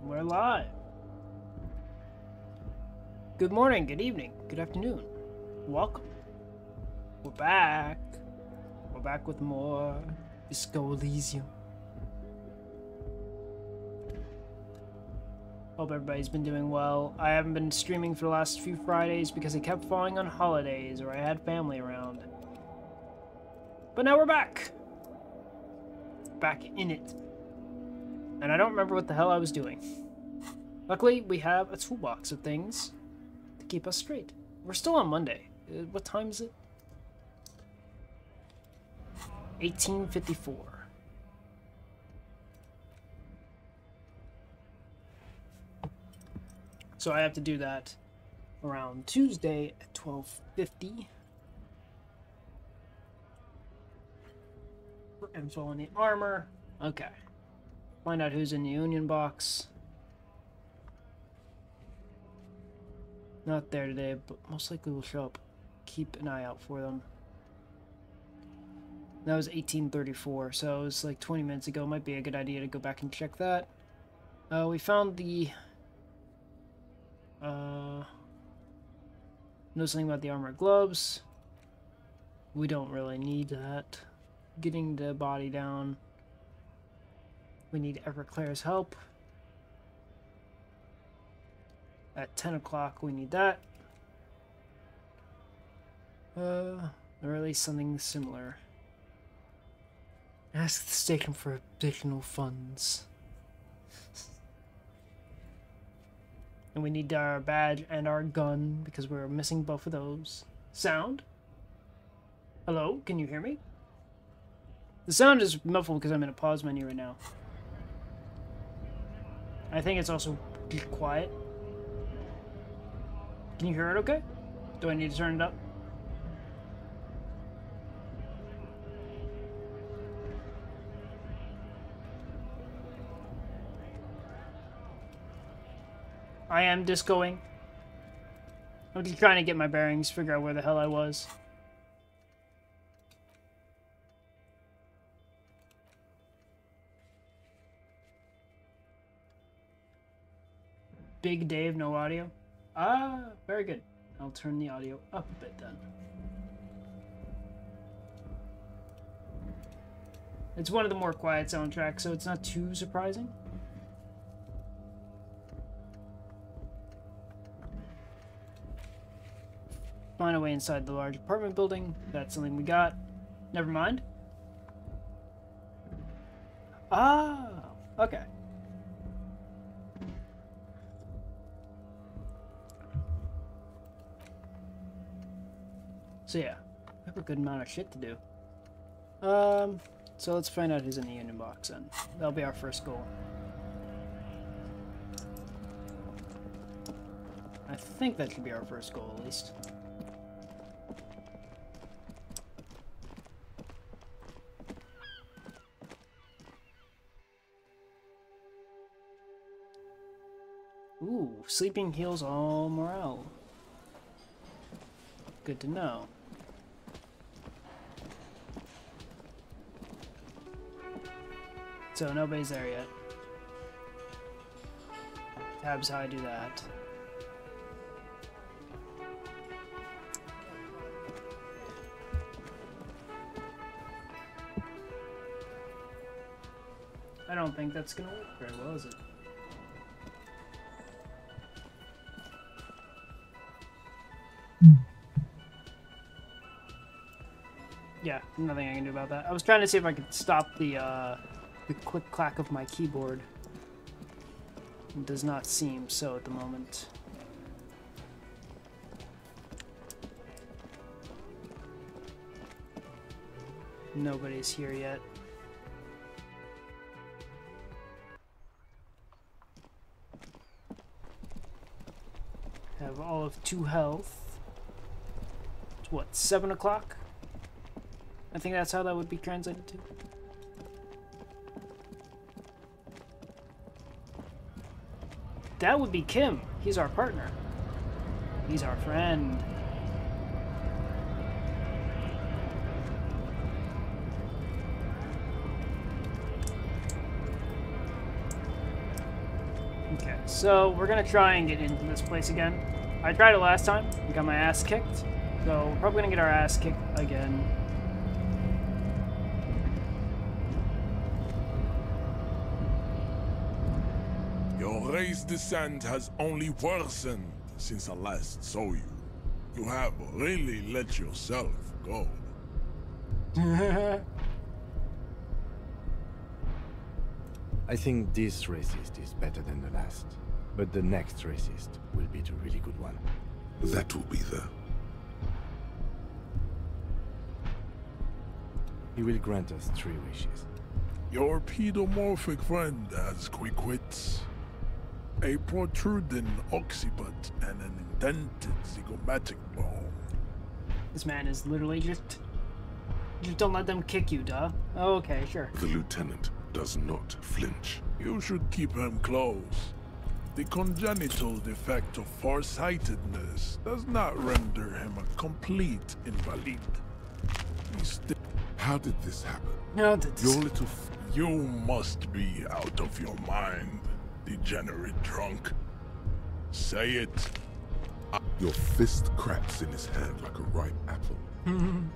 We're live. Good morning, good evening, good afternoon. Welcome. We're back. We're back with more Disco Elysium. Hope everybody's been doing well. I haven't been streaming for the last few Fridays because I kept falling on holidays or I had family around. But now we're back. Back in it. And I don't remember what the hell I was doing. Luckily, we have a toolbox of things to keep us straight. We're still on Monday. What time is it? 18:54. So I have to do that around Tuesday at 12:50. For info on the armor. Okay. Find out who's in the Union box. Not there today, but most likely will show up. Keep an eye out for them. That was 18:34, so it was like 20 minutes ago. Might be a good idea to go back and check that. We found the... know something about the armored gloves. We don't really need that. Getting the body down. We need Everclear's help. At 10 o'clock, we need that. Or at least something similar. Ask the station for additional funds. And we need our badge and our gun because we're missing both of those. Sound? Hello? Can you hear me? The sound is muffled because I'm in a pause menu right now. I think it's also quiet. Can you hear it okay? Do I need to turn it up? I am discoing. I'm just trying to get my bearings, figure out where the hell I was. Big Dave, no audio? Ah, very good. I'll turn the audio up a bit then. It's one of the more quiet soundtracks, so it's not too surprising. Find a way inside the large apartment building. That's something we got. Never mind. Ah, okay. So yeah, we have a good amount of shit to do. So let's find out who's in the Union box then. That'll be our first goal. I think that should be our first goal at least. Ooh, sleeping heals all morale. Good to know. So nobody's there yet. Tabs how I do that. I don't think that's gonna work very well, is it? Yeah, nothing I can do about that. I was trying to see if I could stop the quick clack of my keyboard. It does not seem so at the moment. Nobody's here yet. Have all of 2 health. It's what, 7 o'clock? I think that's how that would be translated to. That would be Kim. He's our partner. He's our friend. Okay, so we're gonna try and get into this place again. I tried it last time, and got my ass kicked, so we're probably gonna get our ass kicked again. Your race descent has only worsened since I last saw you. You have really let yourself go. I think this racist is better than the last, but the next racist will be the really good one. That will be the... He will grant us 3 wishes. Your pedomorphic friend has quick wits. A protruding occiput and an indented zygomatic bone. This man is literally just don't let them kick you, duh. Oh, okay, sure. The lieutenant does not flinch. You should keep him close. The congenital defect of farsightedness does not render him a complete invalid. How did this happen? No, that's... You must be out of your mind, degenerate drunk. Say it. Your fist cracks in his hand like a ripe apple.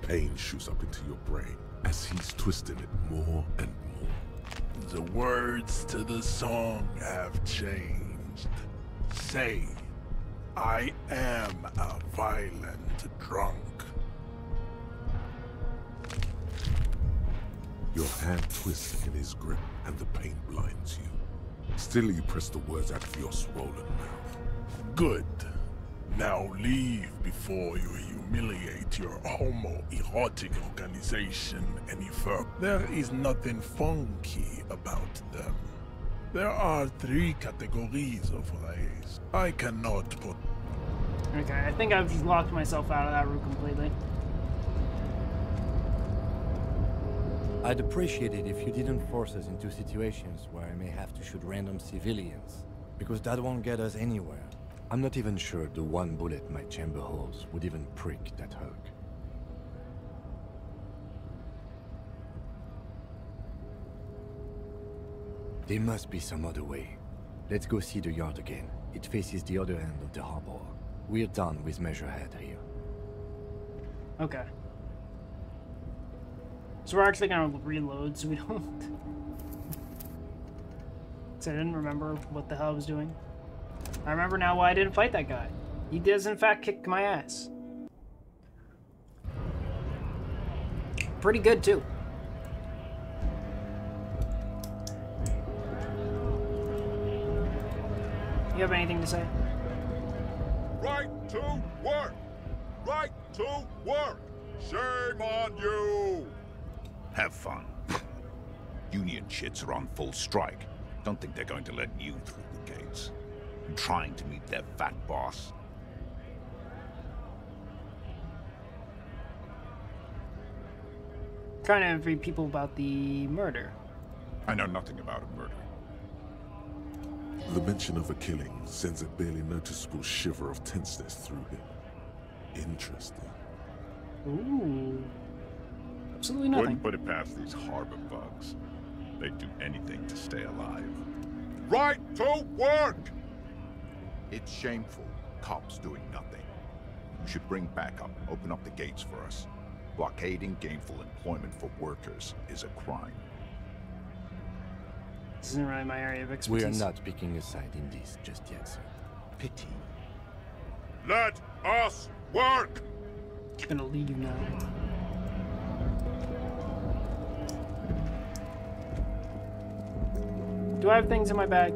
Pain shoots up into your brain as he's twisting it more and more. The words to the song have changed. Say, I am a violent drunk. Your hand twists in his grip and the pain blinds you. Still you press the words out of your swollen mouth. Good. Now leave before you humiliate your homoerotic organization any further. There is nothing funky about them. There are 3 categories of race. I cannot put... Okay, I think I've just locked myself out of that route completely. I'd appreciate it if you didn't force us into situations where I may have to shoot random civilians, because that won't get us anywhere. I'm not even sure the 1 bullet my chamber holds would even prick that Hulk. There must be some other way. Let's go see the yard again. It faces the other end of the harbor. We're done with Measurehead here. Okay. So we're actually gonna reload so we don't... So I didn't remember what the hell I was doing. I remember now why I didn't fight that guy. He does in fact kick my ass. Pretty good too. You have anything to say? Right to work! Right to work! Shame on you! Have fun. Union shits are on full strike. Don't think they're going to let you through the gates. I'm trying to meet their fat boss. Trying to envy people about the murder. I know nothing about a murder. The mention of a killing sends a barely noticeable shiver of tenseness through him. Interesting. Ooh. Absolutely nothing. Wouldn't put it past these harbor bugs. They'd do anything to stay alive. Right to work! It's shameful. Cops doing nothing. You should bring backup. Open up the gates for us. Blockading gainful employment for workers is a crime. This isn't really my area of expertise. We are not picking a side in this just yet, sir. Pity. Let us work! I'm gonna leave now. Do I have things in my bag?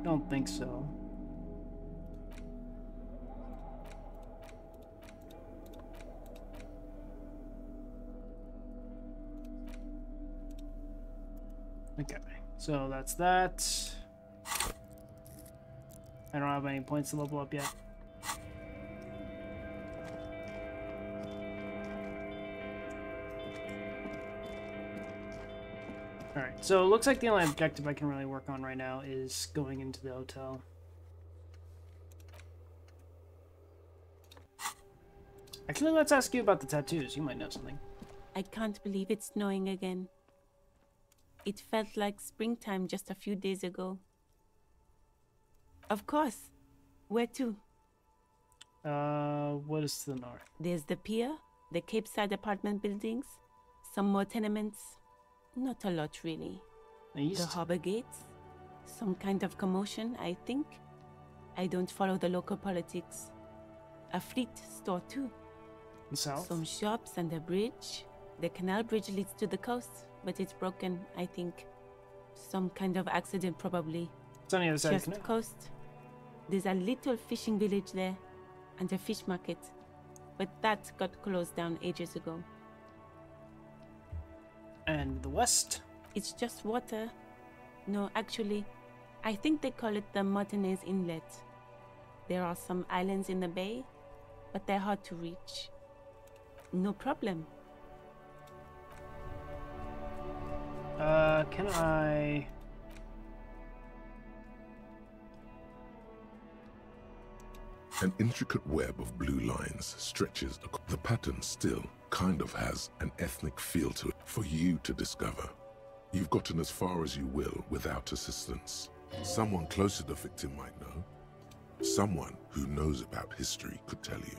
Don't think so. Okay, so that's that. I don't have any points to level up yet. Alright, so it looks like the only objective I can really work on right now is going into the hotel. Actually, let's ask you about the tattoos. You might know something. I can't believe it's snowing again. It felt like springtime just a few days ago. Of course. Where to? What is to the north? There's the pier, the Cape Side apartment buildings, some more tenements. Not a lot, really. East? The harbor gates. Some kind of commotion, I think. I don't follow the local politics. A fleet store, too. South? Some shops and a bridge. The canal bridge leads to the coast, but it's broken, I think. Some kind of accident, probably. It's on the other side of Just the canal. coast. There's a little fishing village there, and a fish market. But that got closed down ages ago. And the west? It's just water. No, actually, I think they call it the Martinez Inlet. There are some islands in the bay, but they're hard to reach. No problem. Can I... An intricate web of blue lines stretches. The pattern still kind of has an ethnic feel to it for you to discover. You've gotten as far as you will without assistance. Someone close to the victim might know. Someone who knows about history could tell you.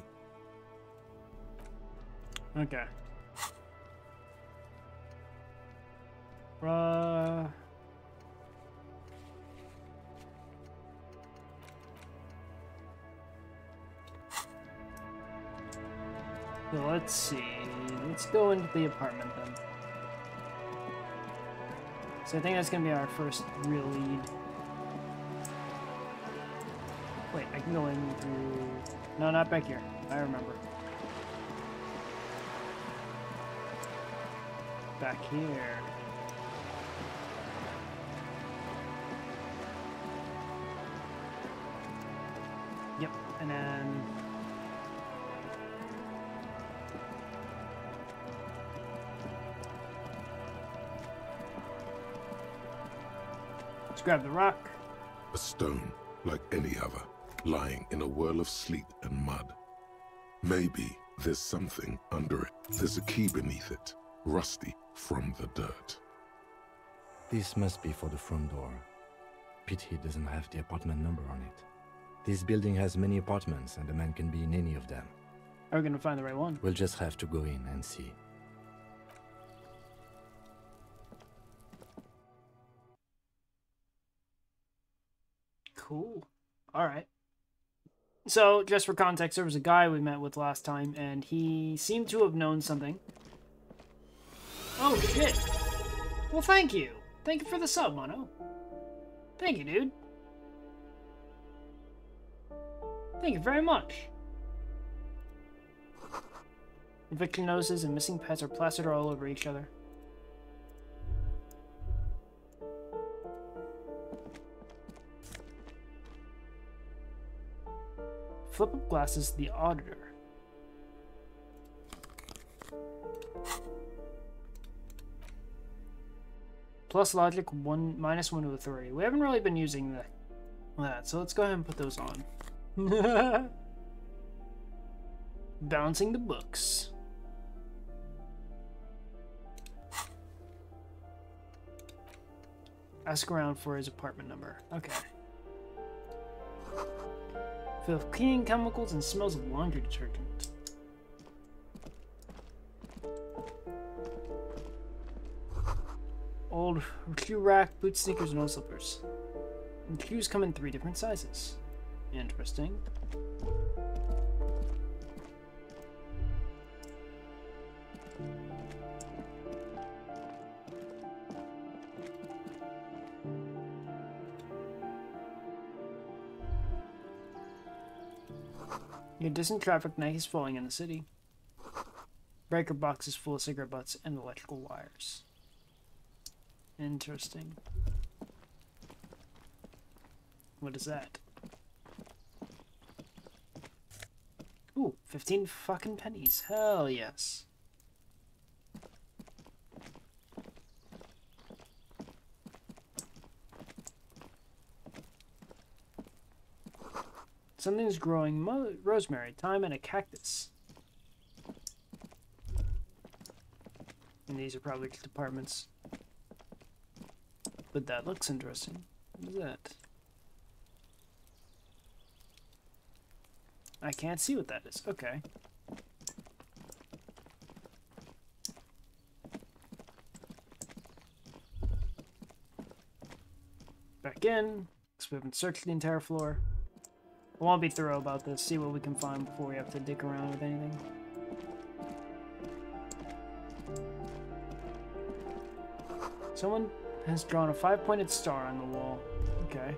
Okay. So let's see. Let's go into the apartment then. So I think that's gonna be our first real lead. Wait, I can go in through... No, not back here. I remember. Back here. Yep, and then... Let's grab the rock. A stone, like any other, lying in a whirl of sleet and mud. Maybe there's something under it. There's a key beneath it, rusty from the dirt. This must be for the front door. Pity it doesn't have the apartment number on it. This building has many apartments, and a man can be in any of them. Are we gonna find the right one? We'll just have to go in and see. Cool. Alright. So, just for context, there was a guy we met with last time, and he seemed to have known something. Oh, shit. Well, thank you. Thank you for the sub, Mono. Thank you, dude. Thank you very much. Eviction notices and missing pets are plastered all over each other. Flip-up glasses, the auditor. Plus logic, minus 1 to authority. We haven't really been using that, so let's go ahead and put those on. Bouncing the books. Ask around for his apartment number. Okay. Feel of cleaning chemicals and smells of laundry detergent. Old shoe rack, boot sneakers, and old slippers. And shoes come in 3 different sizes. Interesting. Your distant traffic night is falling in the city. Breaker boxes full of cigarette butts and electrical wires. Interesting. What is that? Ooh, 15 fucking pennies. Hell yes. Something's growing. Rosemary, thyme, and a cactus. And these are probably departments. But that looks interesting. What is that? I can't see what that is. Okay. Back in, because we haven't searched the entire floor. I want to be thorough about this, see what we can find before we have to dig around with anything. Someone has drawn a 5-pointed star on the wall. Okay.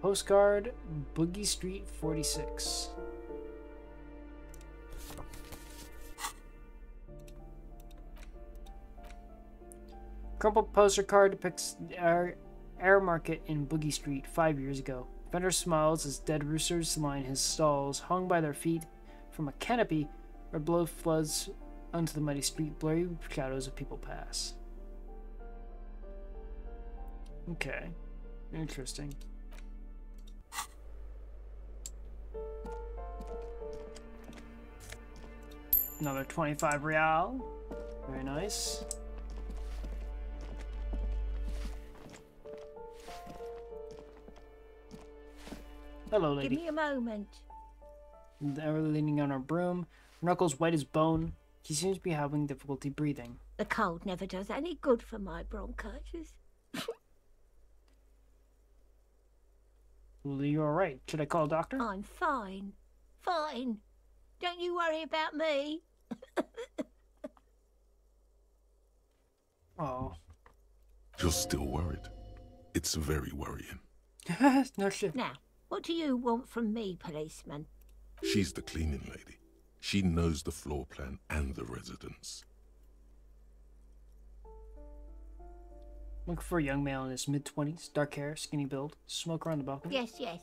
Postcard, Boogie Street 46. Crumpled poster card depicts our air market in Boogie Street 5 years ago. Vendor smiles as dead roosters line his stalls, hung by their feet from a canopy where blow floods onto the muddy street, blurry shadows of people pass. Okay. Interesting. Another 25 real. Very nice. Hello, lady. Give me a moment. They're leaning on her broom. Knuckles white as bone. He seems to be having difficulty breathing. The cold never does any good for my bronchitis. Well, you're alright. Should I call a doctor? I'm fine. Fine. Don't you worry about me. Oh. You're still worried. It's very worrying. No shit. Now, what do you want from me, policeman? She's the cleaning lady. She knows the floor plan and the residence. Looking for a young male in his mid-20s, dark hair, skinny build, smoke around the balcony. Yes, yes.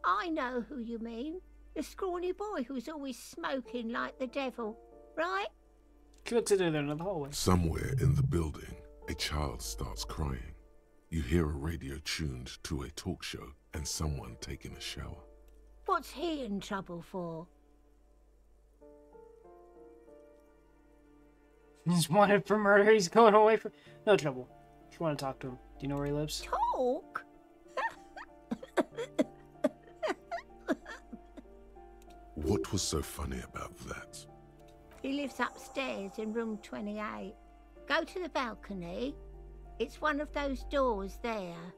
I know who you mean. The scrawny boy who's always smoking like the devil, right? She looks at her in the hallway. Somewhere in the building, a child starts crying. You hear a radio tuned to a talk show and someone taking a shower. What's he in trouble for? He's wanted for murder. He's going away for... No trouble. Just want to talk to him. Do you know where he lives? Talk? What was so funny about that? He lives upstairs in room 28. Go to the balcony. It's one of those doors there.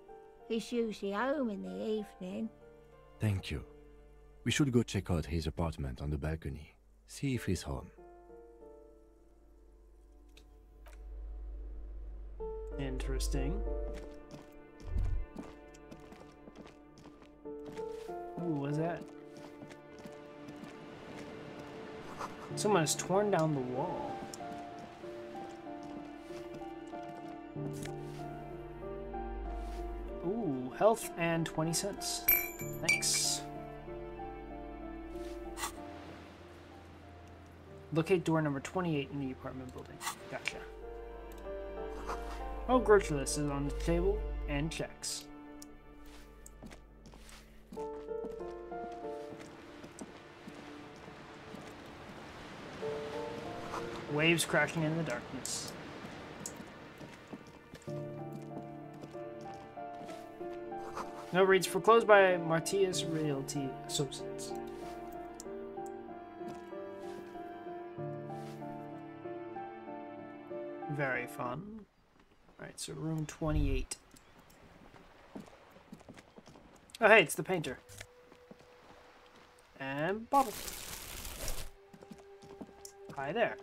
He's usually home in the evening. Thank you. We should go check out his apartment on the balcony. See if he's home. Interesting. Ooh, what's that? Someone has torn down the wall. Ooh, health and 20 cents. Thanks. Locate door number 28 in the apartment building. Gotcha. Oh, grocery list is on the table and checks. Waves crashing in the darkness. No reads foreclosed by Martius Realty Associates. Very fun. Alright, so room 28. Oh hey, it's the painter. And bottle. Hi there.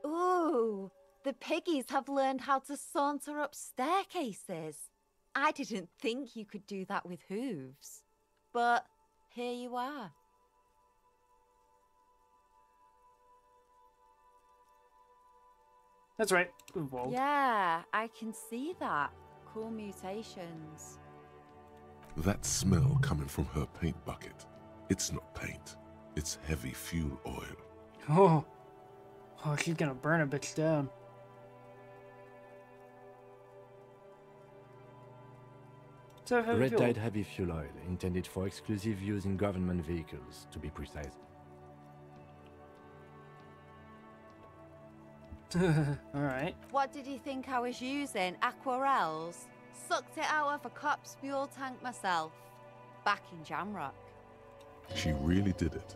Ooh, the piggies have learned how to saunter up staircases. I didn't think you could do that with hooves. But here you are. That's right. Evolved. Yeah, I can see that. Cool mutations. That smell coming from her paint bucket. It's not paint. It's heavy fuel oil. Oh. Oh, she's gonna burn a bitch down. So heavy Red fuel. dyed heavy fuel oil, intended for exclusive use in government vehicles, to be precise. Alright. What did you think I was using? Aquarels? Sucked it out of a cop's fuel tank myself. Back in Jamrock. She really did it.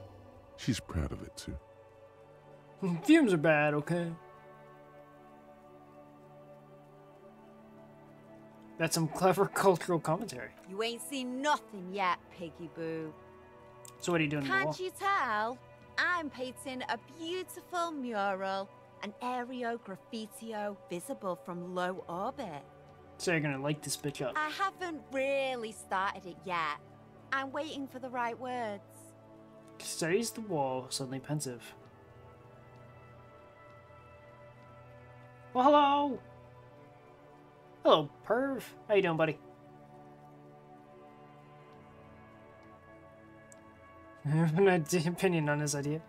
She's proud of it too. Fumes are bad, okay? That's some clever cultural commentary. You ain't seen nothing yet, Piggy Boo. So what are you doing on the wall? Can't you tell? I'm painting a beautiful mural, an aereo graffitio visible from low orbit. So you're gonna light this bitch up. I haven't really started it yet. I'm waiting for the right words. Studies the wall, suddenly pensive. Well, hello! Hello, perv. How you doing, buddy? I have an opinion on this idea.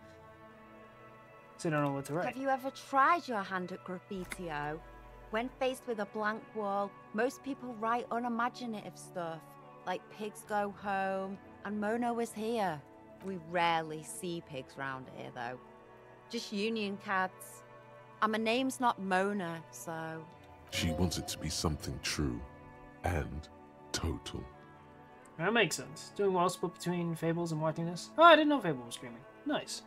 So I don't know what to write. Have you ever tried your hand at graffitio? When faced with a blank wall, most people write unimaginative stuff, like pigs go home and Mona was here. We rarely see pigs round here, though. Just union cats. And my name's not Mona, so... She wants it to be something true and total. That makes sense. Doing well split between Fables and watching this. Oh, I didn't know Fable was streaming. Nice.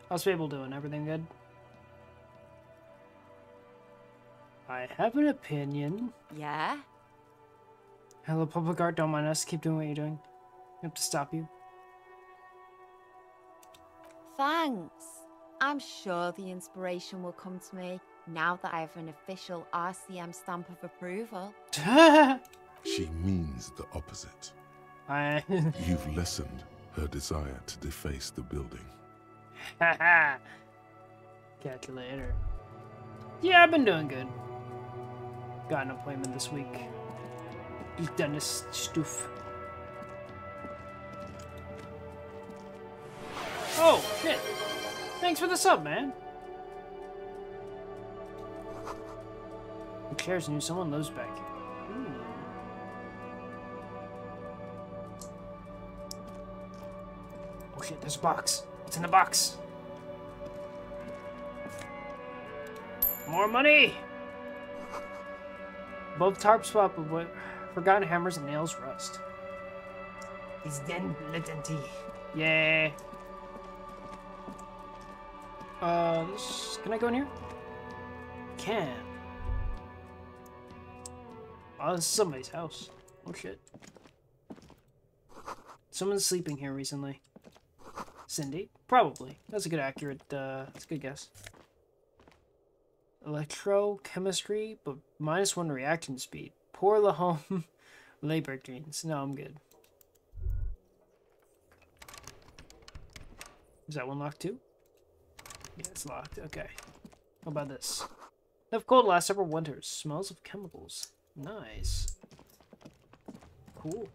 How's Fable doing? Everything good? I have an opinion. Yeah? Hello, public art. Don't mind us. Keep doing what you're doing. We have to stop you. Thanks. I'm sure the inspiration will come to me now that I have an official RCM stamp of approval. She means the opposite. I... You've lessened her desire to deface the building. Catch you later. Yeah, I've been doing good. Got an appointment this week. Dentist stuff. Oh, shit. Thanks for the sub, man. Who cares? Knew someone lives back here. Ooh. Oh shit, there's a box. What's in the box? More money! Above tarp spot, but what? Forgotten hammers and nails rust. He's then latenty. Yeah. Can I go in here? Can. Oh, this is somebody's house. Oh shit. Someone's sleeping here recently. Cindy? Probably. That's a good that's a good guess. Electrochemistry, but -1 reaction speed. Poor Lahome labor greens. No, I'm good. Is that one locked too? Yeah, it's locked. Okay. How about this? Left cold last several winters. Smells of chemicals. Nice. Cool.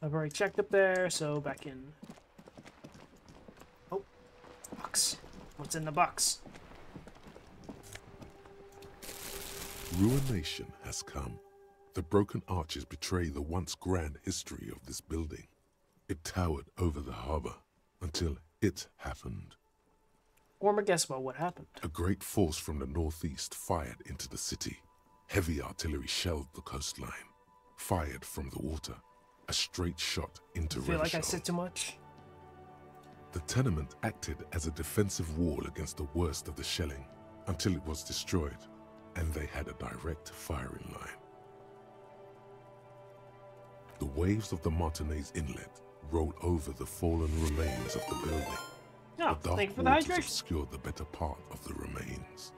I've already checked up there, so back in. Oh, box. What's in the box? Ruination has come. The broken arches betray the once grand history of this building. It towered over the harbor until it happened. Form a guess about what happened. A great force from the northeast fired into the city. Heavy artillery shelled the coastline. Fired from the water. A straight shot into Feel like I Redshall. said too much? The tenement acted as a defensive wall against the worst of the shelling until it was destroyed, and they had a direct firing line. The waves of the Martinez Inlet rolled over the fallen remains of the building. Oh, The dark thank you for the waters hydration. obscured the better part of the remains.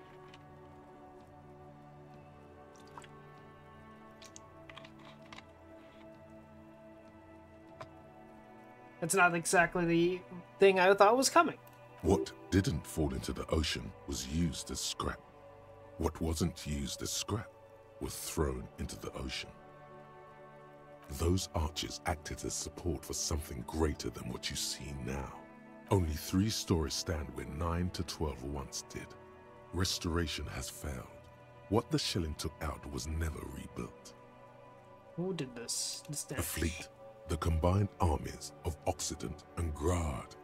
That's not exactly the thing I thought was coming. What didn't fall into the ocean was used as scrap. What wasn't used as scrap was thrown into the ocean. Those arches acted as support for something greater than what you see now. Only 3 stories stand where 9 to 12 once did. Restoration has failed. What the shelling took out was never rebuilt. Who did this? This A fleet the combined armies of Occident and Grad,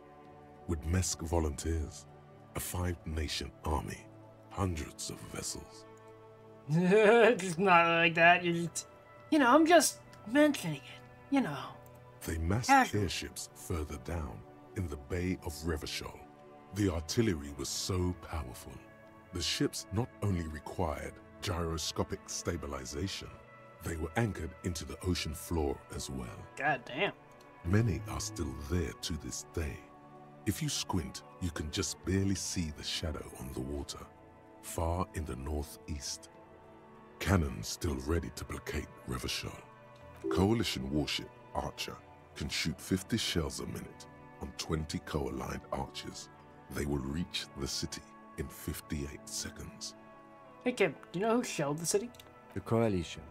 with Mesk volunteers, a 5-nation army, hundreds of vessels. It's not like that. You're just, you know, I'm just mentioning it. You know. They massed Casual. airships further down in the Bay of Revachol. The artillery was so powerful. The ships not only required gyroscopic stabilization, they were anchored into the ocean floor as well. God damn. Many are still there to this day. If you squint, you can just barely see the shadow on the water, far in the northeast. Cannons still ready to placate Revachol. Coalition warship Archer can shoot 50 shells a minute on 20 co-aligned archers. They will reach the city in 58 seconds. Hey Kim, do you know who shelled the city? The Coalition.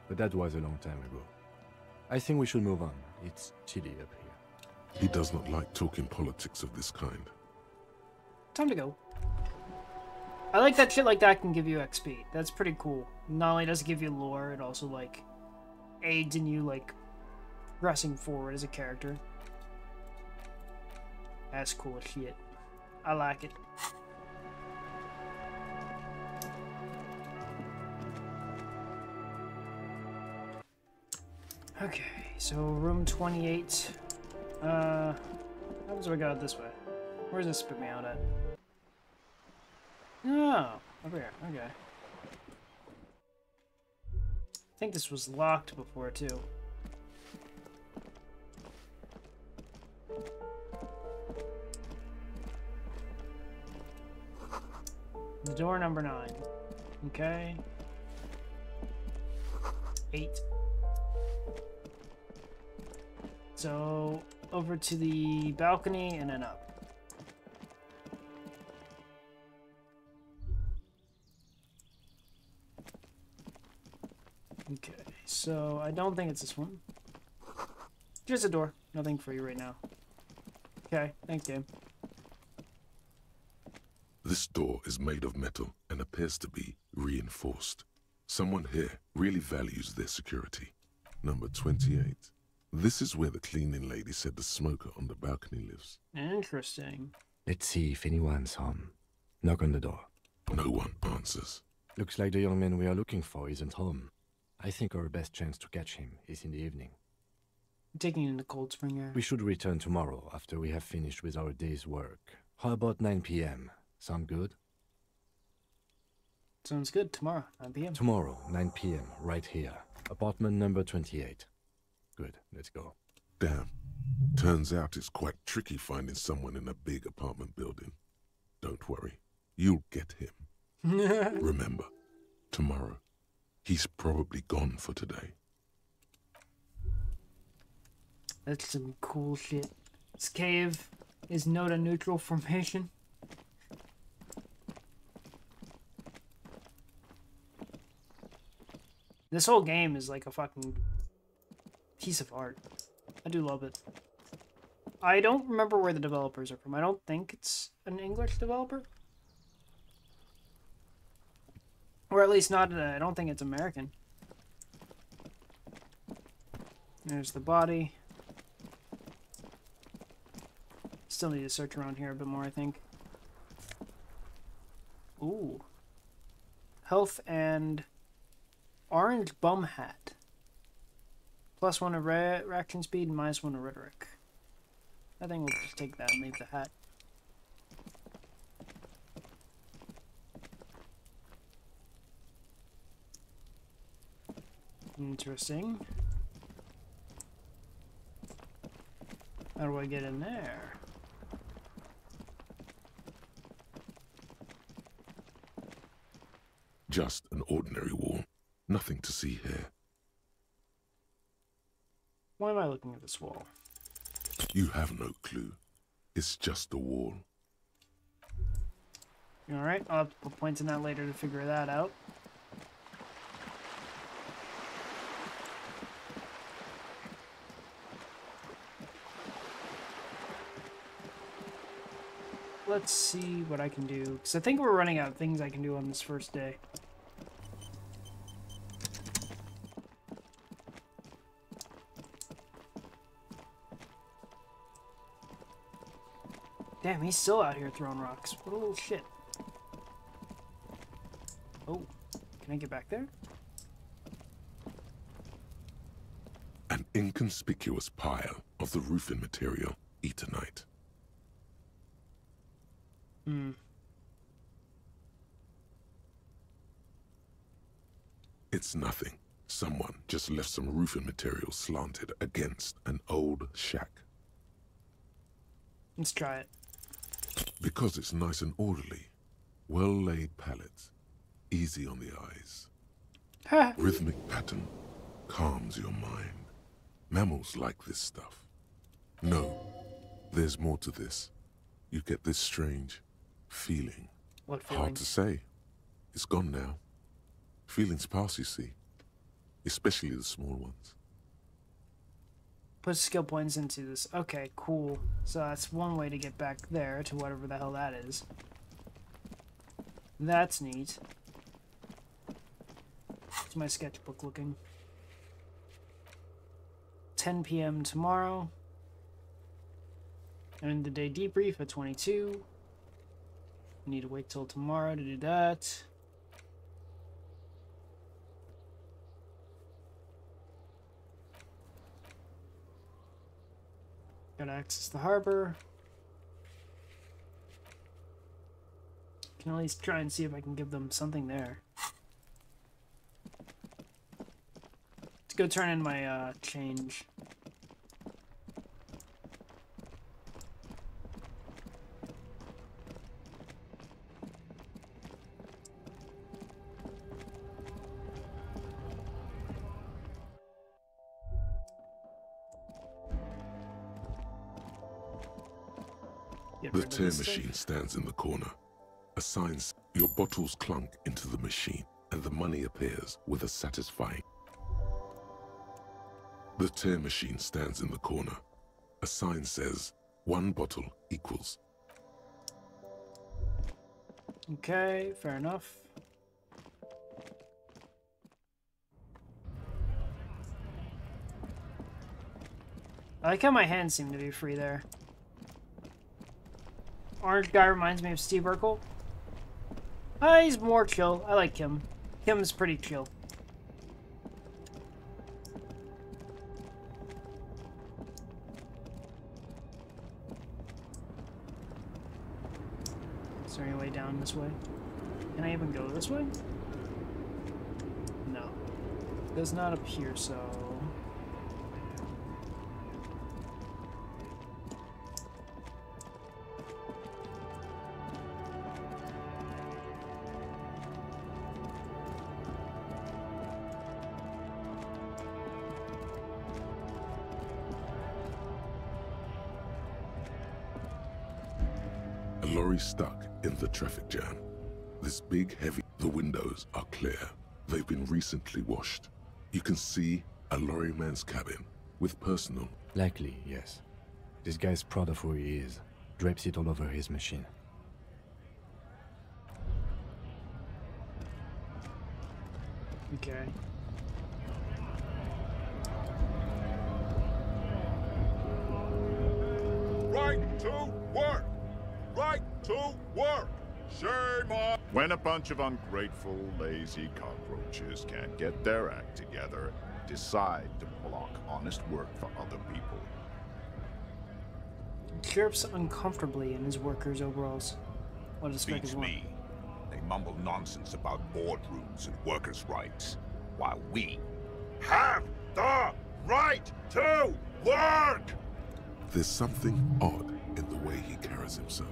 But that was a long time ago. I think we should move on. It's chilly up here. He does not like talking politics of this kind. Time to go. I like that shit like that can give you XP. That's pretty cool. Not only does it give you lore, it also, like, aids in you, like, progressing forward as a character. That's cool as shit. I like it. Okay, so room 28. How does we go this way? Where does this spit me out at? Oh, over here. Okay. I think this was locked before, too. The door number 9. Okay. 8. So, over to the balcony and then up. Okay, so I don't think it's this one. Here's a door. Nothing for you right now. Okay, thank you. This door is made of metal and appears to be reinforced. Someone here really values their security. Number 28. This is where the cleaning lady said the smoker on the balcony lives. Interesting. Let's see if anyone's home. Knock on the door. No one answers. Looks like the young man we are looking for isn't home. I think our best chance to catch him is in the evening. I'm taking in the cold spring air. We should return tomorrow after we have finished with our day's work. How about 9 p.m.? Sound good? Sounds good. Tomorrow, 9 p.m. Tomorrow, 9 p.m., right here. Apartment number 28. Good, let's go. Damn. Turns out it's quite tricky finding someone in a big apartment building. Don't worry. You'll get him. Remember, tomorrow. He's probably gone for today. That's some cool shit. This cave is not a neutral formation. This whole game is like a fucking piece of art. I do love it. I don't remember where the developers are from. I don't think it's an English developer. Or at least not, I don't think it's American. There's the body. Still need to search around here a bit more, I think. Ooh. Health and orange bum hat. +1 of reaction speed and -1 of rhetoric. I think we'll just take that and leave the hat. Interesting. How do I get in there? Just an ordinary wall. Nothing to see here. Why am I looking at this wall? You have no clue. It's just a wall. Alright, I'll have to put points in that later to figure that out. Let's see what I can do, because I think we're running out of things I can do on this first day. Damn, he's still out here throwing rocks. What a little shit. Oh, can I get back there? An inconspicuous pile of the roofing material, Eternite. It's nothing. Someone just left some roofing material slanted against an old shack. Let's try it. Because it's nice and orderly. Well-laid pallets. Easy on the eyes. Rhythmic pattern calms your mind. Mammals like this stuff. No, there's more to this. You get this strange feeling. What feeling? Hard to say. It's gone now. Feelings pass, you see. Especially the small ones. Put skill points into this. Okay, cool. So that's one way to get back there to whatever the hell that is. That's neat. It's my sketchbook looking. 10 p.m. tomorrow. And the day debrief at 22. Need to wait till tomorrow to do that. Gotta access the harbor. Can at least try and see if I can give them something there. Let's go turn in my change. The tear machine stands in the corner. A sign says your bottles clunk into the machine and the money appears with a satisfying. The tear machine stands in the corner. A sign says 1 bottle equals. Okay, fair enough. I like how my hands seem to be free there. Orange guy reminds me of Steve Urkel. He's more chill. I like him. Kim's pretty chill. Is there any way down this way? Can I even go this way? No. It does not appear so. A lorry stuck in the traffic jam. This big, heavy... The windows are clear. They've been recently washed. You can see a lorry man's cabin with personal... Likely, yes. This guy's proud of who he is. Drapes it all over his machine. Okay. Right to work! Right to work! Shame on... When a bunch of ungrateful, lazy cockroaches can't get their act together, decide to block honest work for other people. Chirps uncomfortably in his workers' overalls. What does Beats Speckers want? me. They mumble nonsense about boardrooms and workers' rights, while we have the right to work! There's something odd in the way he carries himself.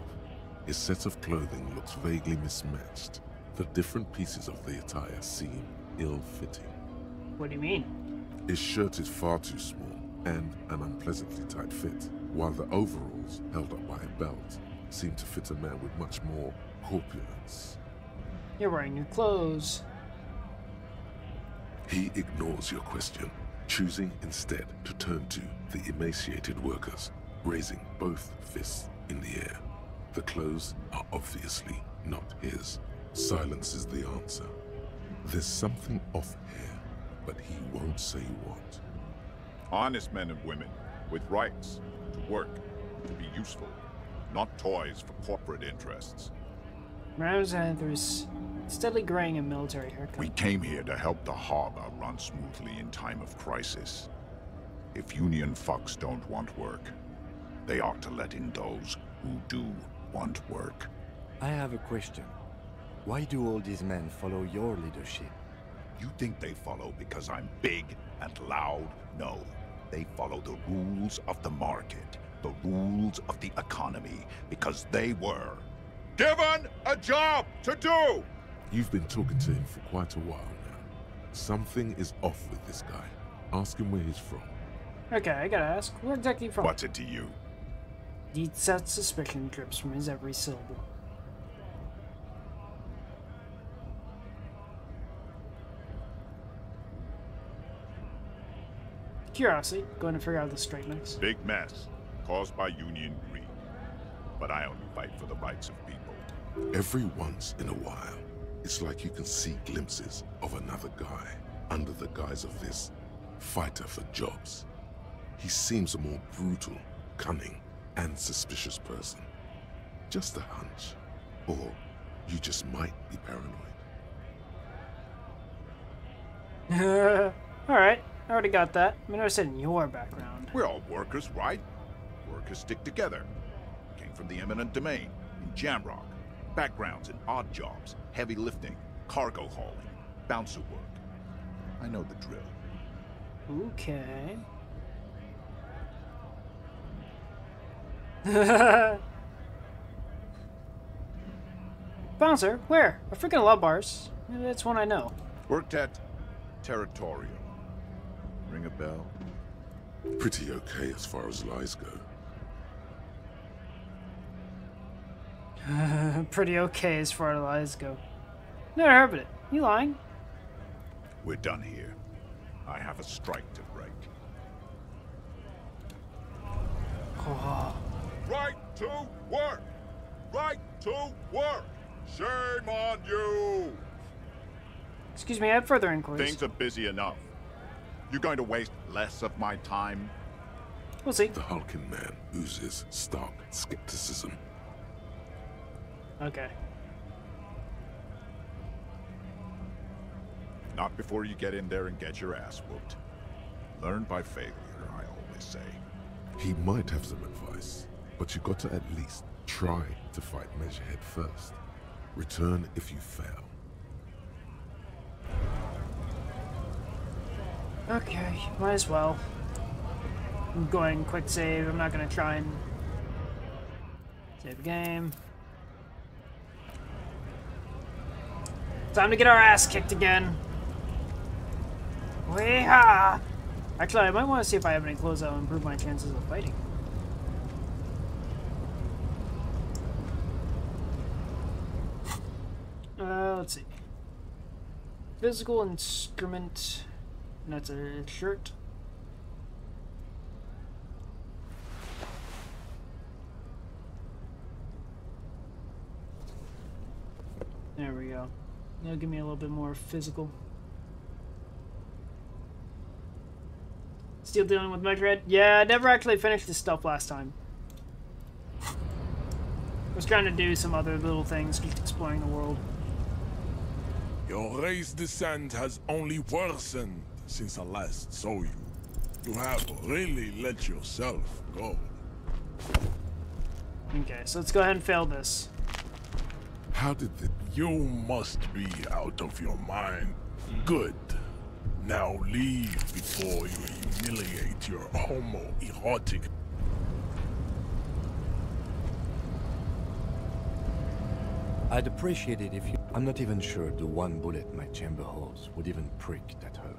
His set of clothing looks vaguely mismatched. The different pieces of the attire seem ill-fitting. What do you mean? His shirt is far too small and an unpleasantly tight fit, while the overalls, held up by a belt, seem to fit a man with much more corpulence. You're wearing new clothes. He ignores your question, choosing instead to turn to the emaciated workers, raising both fists in the air. The clothes are obviously not his. Silence is the answer. There's something off here, but he won't say what. Honest men and women with rights to work, to be useful. not toys for corporate interests. Ramsanther's steadily graying a military haircut. We came here to help the harbor run smoothly in time of crisis. If Union fucks don't want work, they ought to let in those who do want work. I have a question. Why do all these men follow your leadership? You think they follow because I'm big and loud? No. They follow the rules of the market, the rules of the economy, because they were given a job to do! You've been talking to him for quite a while now. Something is off with this guy. Ask him where he's from. Okay, I gotta ask, where exactly from? What's it to you? Deep set suspicion drips from his every syllable. Curiosity, going to figure out the straight mix. Big mess, caused by Union greed. But I only fight for the rights of people. Every once in a while, it's like you can see glimpses of another guy under the guise of this fighter for jobs. He seems a more brutal, cunning, and suspicious person. Just a hunch. Or you just might be paranoid. Alright, I already got that. I'm interested in your background. We're all workers, right? Workers stick together. Came from the eminent domain, in Jamrock. Backgrounds in odd jobs, heavy lifting, cargo hauling, bouncer work. I know the drill. Okay. Bouncer? Where? I freaking love bars. That's one I know. Worked at Territorial. Ring a bell? Pretty okay as far as lies go. Pretty okay as far as lies go. Never heard of it. You lying? We're done here. I have a strike to break. Oh. Right to work! Right to work! Shame on you! Excuse me, I have further inquiries. Things are busy enough. You're going to waste less of my time? We'll see. The hulking man oozes stark skepticism. Okay. Not before you get in there and get your ass whooped. Learn by failure, I always say. He might have some advice, but you got to at least try to fight Measurehead first. Return if you fail. Okay, might as well. I'm going quick save. I'm not gonna try and save the game. Time to get our ass kicked again. Wee-ha! Actually, I might want to see if I have any clothes that will improve my chances of fighting. Let's see. Physical instrument. And that's a shirt. There we go. That'll give me a little bit more physical. Still dealing with Measurehead? Yeah, I never actually finished this stuff last time. I was trying to do some other little things, just exploring the world. Your race descent has only worsened since I last saw you. You have really let yourself go. Okay, so let's go ahead and fail this. How did the... You must be out of your mind. Good. Now leave before you humiliate your homoerotic... I'd appreciate it if you... I'm not even sure the one bullet my chamber holds would even prick that Hulk.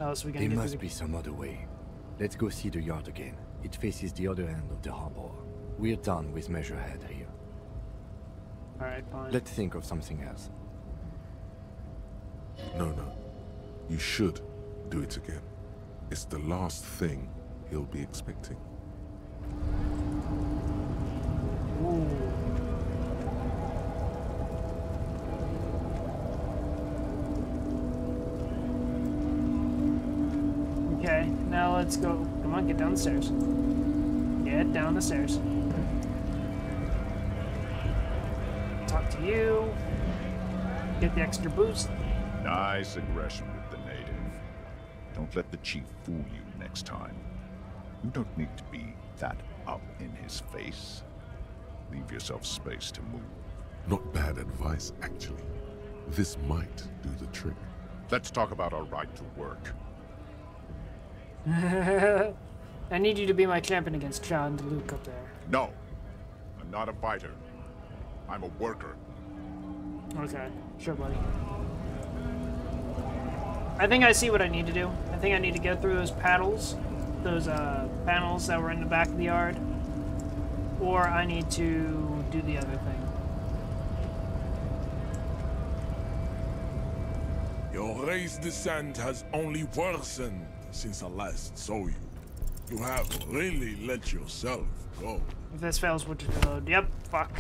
Oh, so we can There get must through be some other way. Let's go see the yard again. It faces the other end of the harbor. We're done with Measurehead here. Alright, fine. Let's think of something else. No. You should do it again. It's the last thing he'll be expecting. Ooh. let's go. Come on, get down the stairs. Get down the stairs. Talk to you. Get the extra boost. Nice aggression with the native. Don't let the chief fool you next time. You don't need to be that up in his face. Leave yourself space to move. Not bad advice, actually. This might do the trick. Let's talk about our right to work. I need you to be my champion against John DeLuke up there. No, I'm not a fighter. I'm a worker. Okay, sure, buddy. I think I see what I need to do. I think I need to go through those panels that were in the back of the yard. Or I need to do the other thing. Your race descent has only worsened since I last saw you. You have really let yourself go. If this fails, what to reload? Yep, fuck.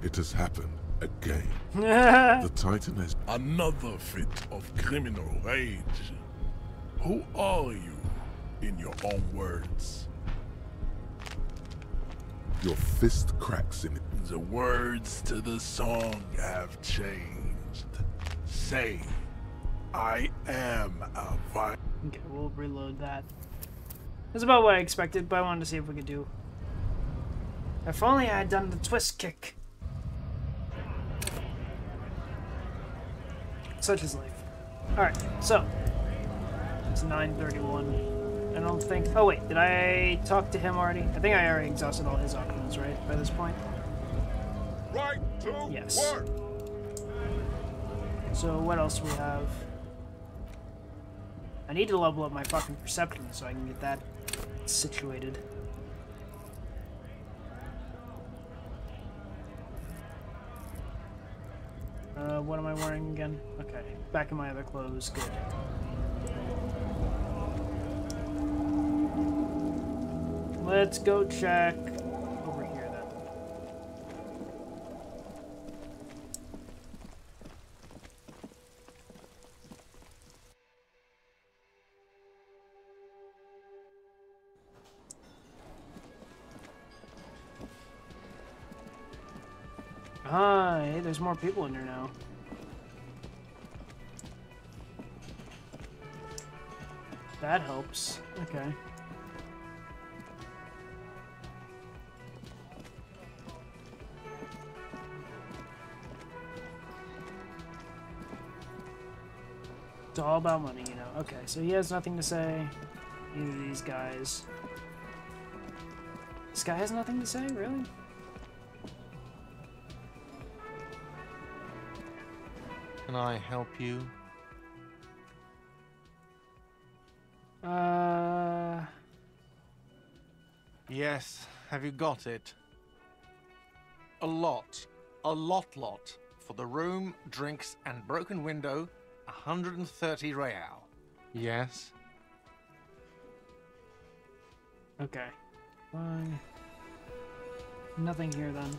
It has happened again. The Titan has another fit of criminal rage. Who are you, in your own words? Your fist cracks in it. The words to the song have changed. Say, I am a vi- Okay, we'll reload that. That's about what I expected, but I wanted to see if we could do. If only I had done the twist kick. Such is life. Alright, so. It's 9:31. I don't think... Oh wait, did I talk to him already? I think I already exhausted all his options, right? By this point? Right to Yes. work! So what else do we have? I need to level up my fucking perception so I can get that situated. What am I wearing again? Okay, back in my other clothes. Good. Let's go check over here then. Ah, hey, there's more people in there now. That helps. Okay. It's all about money, you know. Okay, so he has nothing to say. Neither of these guys. This guy has nothing to say, really? Can I help you? Yes, have you got it? A lot. A lot. For the room, drinks, and broken window, 130 real. Yes? Okay. Fine. Nothing here then.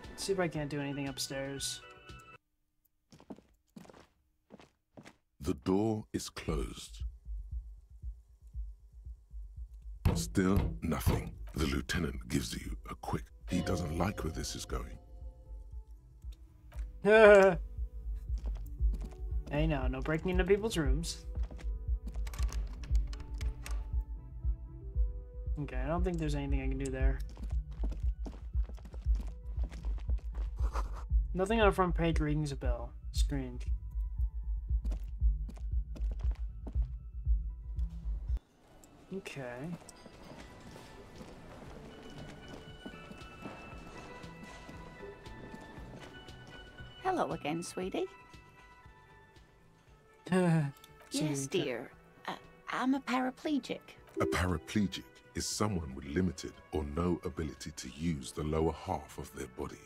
Let's see if I can't do anything upstairs. The door is closed. Still nothing. The lieutenant gives you a quick. He doesn't like where this is going. Hey, no breaking into people's rooms. Okay, I don't think there's anything I can do there. Nothing on the front page rings a bell. Strange. Okay. Hello again, sweetie. Yes, dear. I'm a paraplegic. A paraplegic is someone with limited or no ability to use the lower half of their body.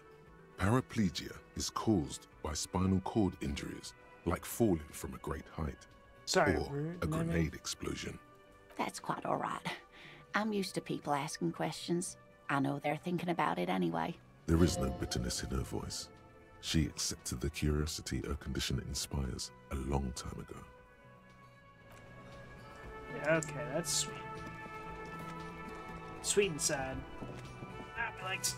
Paraplegia is caused by spinal cord injuries, like falling from a great height, Sorry, or a grenade explosion. That's quite all right. I'm used to people asking questions. I know they're thinking about it anyway. There is no bitterness in her voice. She accepted the curiosity her condition inspires a long time ago. Yeah, okay, that's sweet. Sweet and sad. Ah, my legs.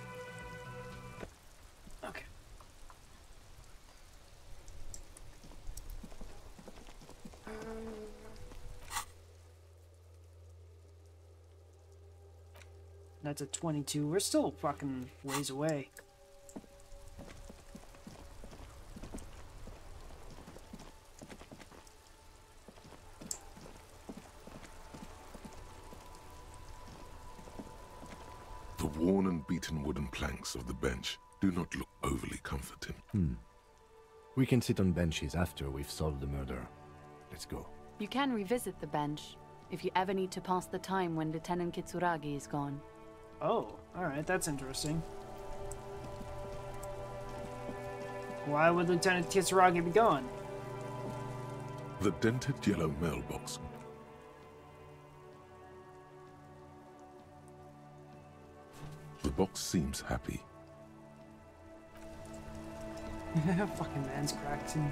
Okay. That's a 22. We're still fucking ways away. The worn and beaten wooden planks of the bench do not look overly comforting. We can sit on benches after we've solved the murder. Let's go. You can revisit the bench if you ever need to pass the time when Lieutenant Kitsuragi is gone. Oh, alright, that's interesting. Why would Lieutenant Kitsuragi be gone? The dented yellow mailbox. The box seems happy. Fucking man's cracked him.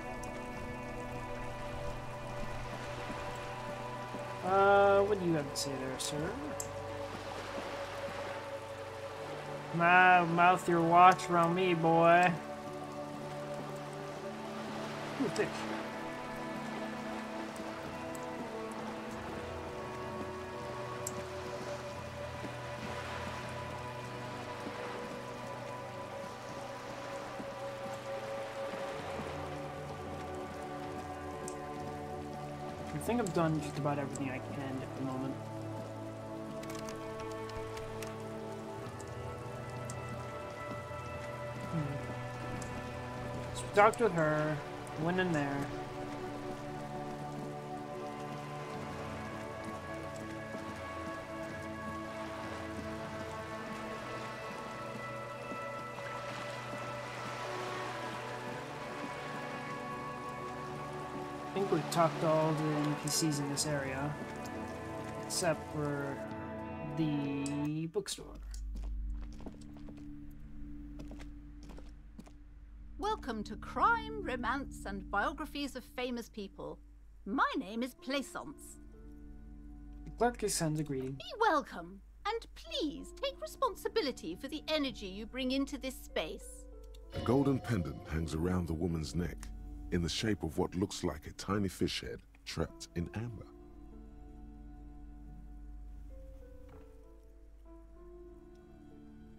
What do you have to say there, sir? Mouth your watch around me, boy. Ooh, thick. I think I've done just about everything I can at the moment. So we talked with her, went in there. I think we've talked to all the NPCs in this area, except for the bookstore. Welcome to Crime, Romance, and Biographies of Famous People. My name is Plaisance. The clerk sends a greeting. Be welcome, and please take responsibility for the energy you bring into this space. A golden pendant hangs around the woman's neck, in the shape of what looks like a tiny fish head trapped in amber.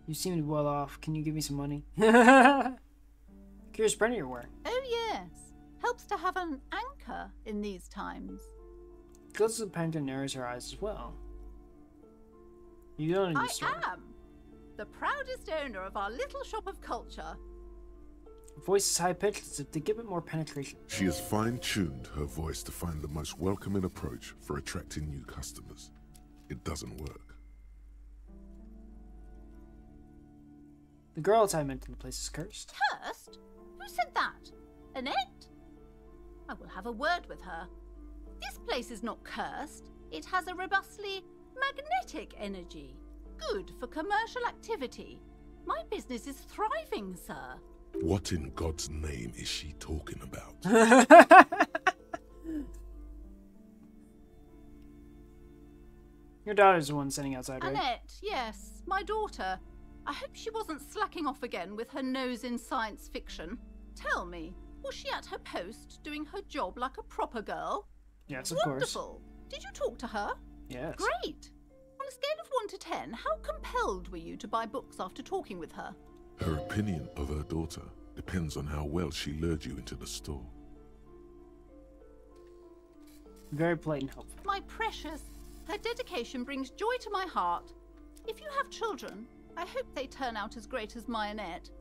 You seem to be well off. Can you give me some money? Curious printer you're wearing. Oh yes, helps to have an anchor in these times. Closes the pendant and narrows her eyes as well. You don't need I to store. am the proudest owner of our little shop of culture. Her voice is high-pitched as if to give it more penetration. She has fine-tuned her voice to find the most welcoming approach for attracting new customers. It doesn't work. The girl I meant in the place is cursed. Cursed? Who said that? Annette? I will have a word with her. This place is not cursed. It has a robustly magnetic energy. Good for commercial activity. My business is thriving, sir. What in God's name is she talking about? Your daughter's the one sitting outside, right? Annette, yes, my daughter. I hope she wasn't slacking off again with her nose in science fiction. Tell me, was she at her post doing her job like a proper girl? Yes, of course. Wonderful. Did you talk to her? Yes. Great. On a scale of 1 to 10, how compelled were you to buy books after talking with her? Her opinion of her daughter depends on how well she lured you into the store. Very polite and helpful. My precious, her dedication brings joy to my heart. If you have children, I hope they turn out as great as my Annette.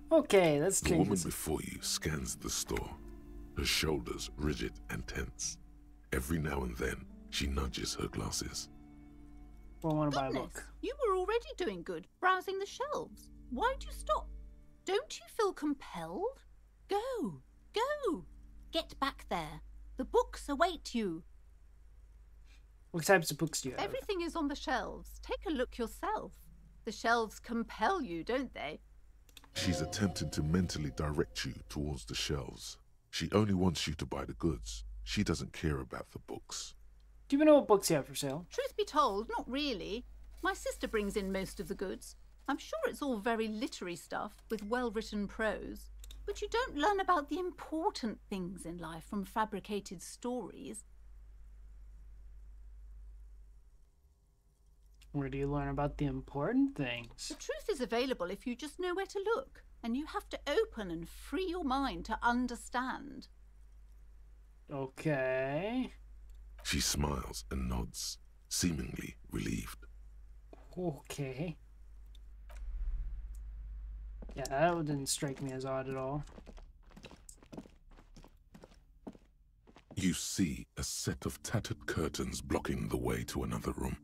Okay, let's The change woman this. before you scans the store, her shoulders rigid and tense. Every now and then, she nudges her glasses. Well, I want to buy a Goodness, book. you were already doing good, browsing the shelves. Why'd you stop? Don't you feel compelled? Go, go! Get back there. The books await you. What types of books do you have? Everything is on the shelves. Take a look yourself. The shelves compel you, don't they? She's attempting to mentally direct you towards the shelves. She only wants you to buy the goods. She doesn't care about the books. Do you even know what books you have for sale? Truth be told, not really. My sister brings in most of the goods. I'm sure it's all very literary stuff with well-written prose. But you don't learn about the important things in life from fabricated stories. Where do you learn about the important things? The truth is available if you just know where to look. And you have to open and free your mind to understand. Okay. She smiles and nods, seemingly relieved. Okay. Yeah, that didn't strike me as odd at all. You see a set of tattered curtains blocking the way to another room.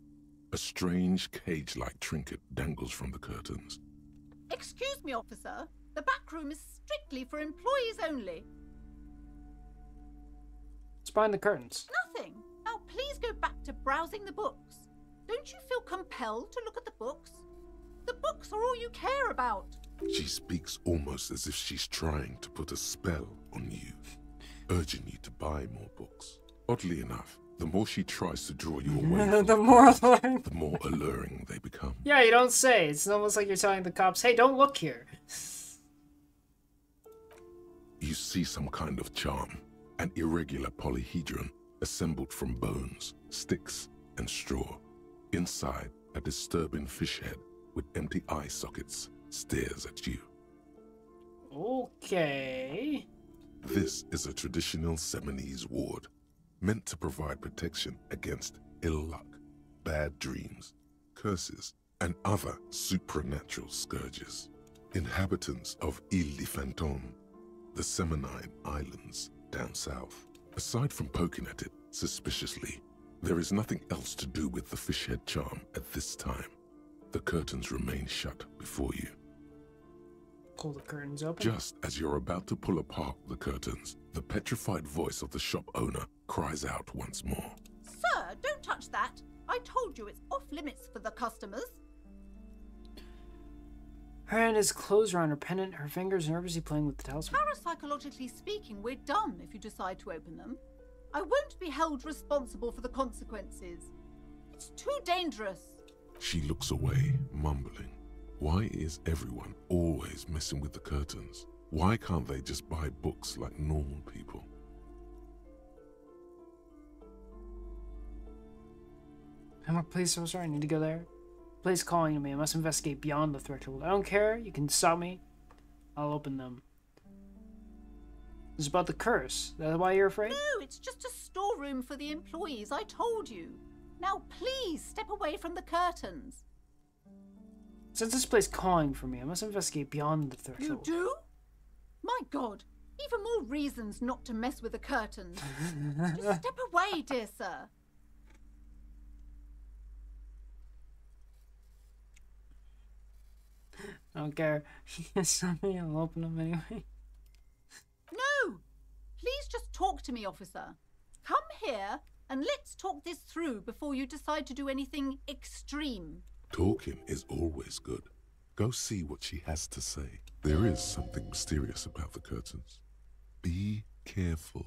A strange cage-like trinket dangles from the curtains. Excuse me, officer. The back room is strictly for employees only. What's behind the curtains? Nothing. Now please go back to browsing the books. Don't you feel compelled to look at the books? The books are all you care about. She speaks almost as if she's trying to put a spell on you, urging you to buy more books. Oddly enough, the more she tries to draw you away from the more alluring. the more alluring they become. Yeah, you don't say. It's almost like you're telling the cops, hey, don't look here. You see some kind of charm, an irregular polyhedron assembled from bones, sticks, and straw. Inside, a disturbing fish head with empty eye sockets stares at you. Okay. This is a traditional Seminese ward, meant to provide protection against ill luck, bad dreams, curses, and other supernatural scourges. Inhabitants of Île de Fantôme, the Seminine Islands down south. Aside from poking at it suspiciously, there is nothing else to do with the fish head charm at this time. The curtains remain shut before you. Pull the curtains open. Just as you're about to pull apart the curtains, the petrified voice of the shop owner cries out once more. Sir, don't touch that. I told you it's off limits for the customers. Her hand is closed around her pendant, her fingers nervously playing with the talisman. Parapsychologically speaking, we're done if you decide to open them. I won't be held responsible for the consequences. It's too dangerous. She looks away, mumbling. Why is everyone always messing with the curtains? Why can't they just buy books like normal people? I'm a police officer, I need to go there. Police calling to me, I must investigate beyond the threshold. I don't care, you can stop me. I'll open them. It's about the curse. That's why you're afraid? No, it's just a storeroom for the employees, I told you. Now please step away from the curtains. Since this place calling for me, I must investigate beyond the threshold. You do? My God, even more reasons not to mess with the curtains. Just step away, dear sir. I don't care. Stop me, I'll open them anyway. No! Please just talk to me, officer. Come here and let's talk this through before you decide to do anything extreme. Talking is always good. Go see what she has to say. There is something mysterious about the curtains. Be careful.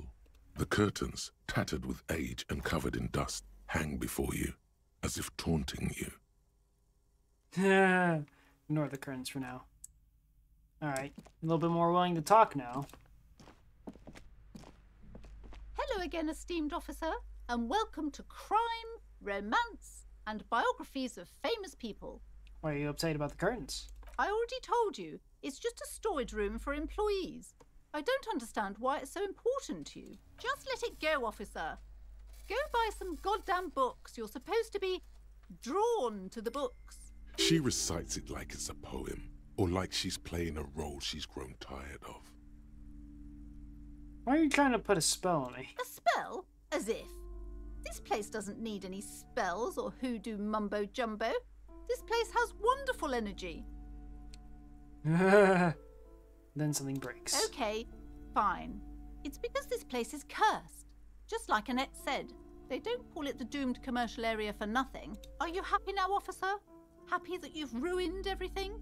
The curtains, tattered with age and covered in dust, hang before you, as if taunting you. Ignore the curtains for now. Alright, a little bit more willing to talk now. Hello again, esteemed officer, and welcome to Crime, Romance, and Biographies of Famous People. Why are you upset about the curtains? I already told you, it's just a storage room for employees. I don't understand why it's so important to you. Just let it go, officer. Go buy some goddamn books. You're supposed to be drawn to the books. She recites it like it's a poem, or like she's playing a role she's grown tired of. Why are you trying to put a spell on me? A spell? As if. This place doesn't need any spells or hoodoo mumbo-jumbo. This place has wonderful energy. Then something breaks. Okay, fine. It's because this place is cursed. Just like Annette said, They don't call it the doomed commercial area for nothing. Are you happy now, officer? Happy that you've ruined everything?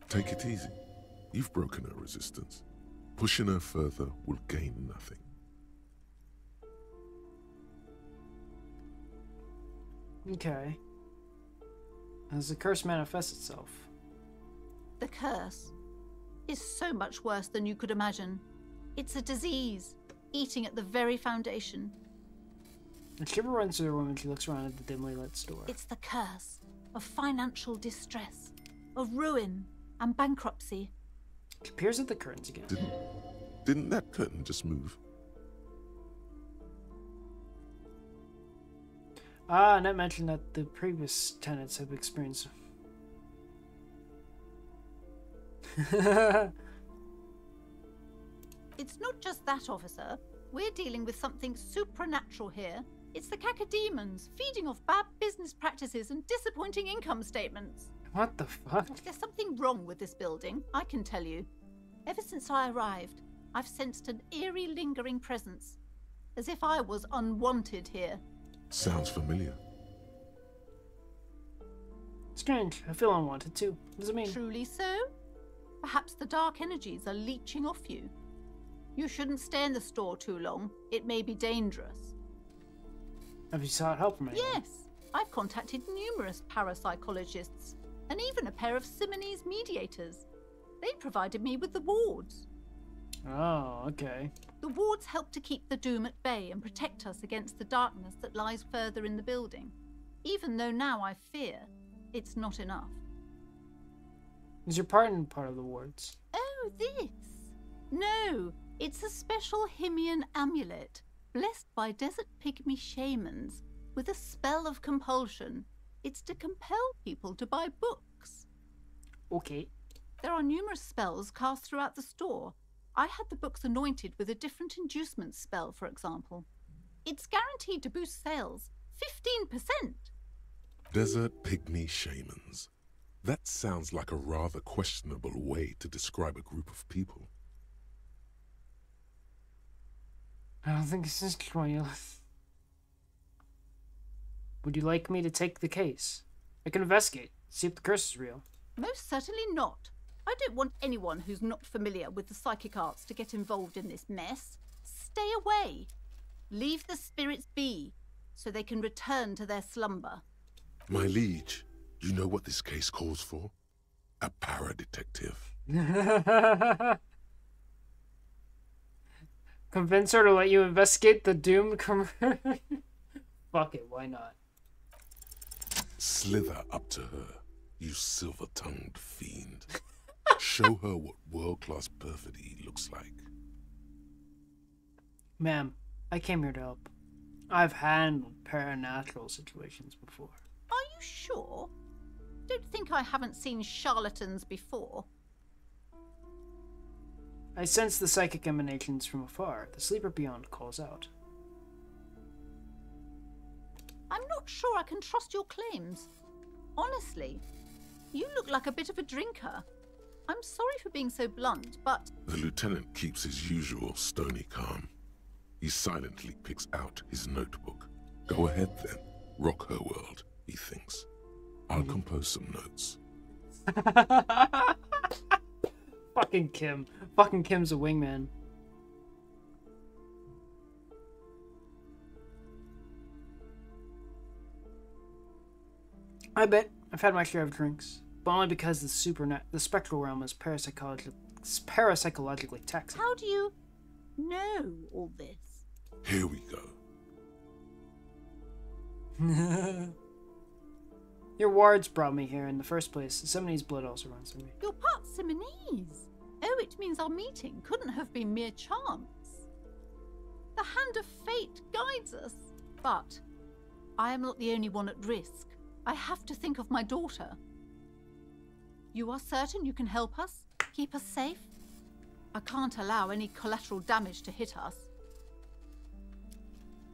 Take it easy. You've broken her resistance. Pushing her further will gain nothing. Okay. As the curse manifests itself. The curse is so much worse than you could imagine. It's a disease, eating at the very foundation. A shiver runs through the room and she looks around at the dimly lit store. It's the curse of financial distress, of ruin and bankruptcy. She peers at the curtains again. Didn't that curtain just move? Ah, Annette mentioned that the previous tenants have experienced... It's not just that, officer. We're dealing with something supernatural here. It's the cacodemons feeding off bad business practices and disappointing income statements. What the fuck? There's something wrong with this building, I can tell you. Ever since I arrived, I've sensed an eerie, lingering presence. As if I was unwanted here. Sounds familiar. Strange. I feel unwanted too. What does it mean? Truly so? Perhaps the dark energies are leeching off you. You shouldn't stay in the store too long. It may be dangerous. Have you sought help from anyone? Yes. I've contacted numerous parapsychologists and even a pair of Simonese mediators. They provided me with the wards. Oh, okay. The wards help to keep the doom at bay and protect us against the darkness that lies further in the building. Even though now I fear it's not enough. Is your partner part of the wards? Oh, this? No, it's a special Himian amulet, blessed by desert pygmy shamans, with a spell of compulsion. It's to compel people to buy books. Okay. There are numerous spells cast throughout the store. I had the books anointed with a different inducement spell, for example. It's guaranteed to boost sales 15%. Desert pygmy shamans. That sounds like a rather questionable way to describe a group of people. I don't think this is true. Would you like me to take the case? I can investigate, see if the curse is real. Most certainly not. I don't want anyone who's not familiar with the psychic arts to get involved in this mess. Stay away. Leave the spirits be, so they can return to their slumber. My liege, you know what this case calls for? A para-detective. Convince her to let you investigate the doomed Fuck it, why not? Slither up to her, you silver-tongued fiend. Show her what world-class perfidy looks like. Ma'am, I came here to help. I've handled paranatural situations before. Are you sure? Don't think I haven't seen charlatans before. I sense the psychic emanations from afar. The sleeper beyond calls out. I'm not sure I can trust your claims. Honestly, you look like a bit of a drinker. I'm sorry for being so blunt, but... The lieutenant keeps his usual stony calm. He silently picks out his notebook. Go ahead then. Rock her world, he thinks. I'll compose some notes. Fucking Kim. Fucking Kim's a wingman. I bet I've had my share of drinks, but only because the spectral realm is parapsychologically taxing. How do you know all this? Here we go. Your wards brought me here in the first place. Simonese blood also runs through me. You're part Simonese. Oh, it means our meeting couldn't have been mere chance. The hand of fate guides us. But I am not the only one at risk. I have to think of my daughter. You are certain you can help us? Keep us safe? I can't allow any collateral damage to hit us.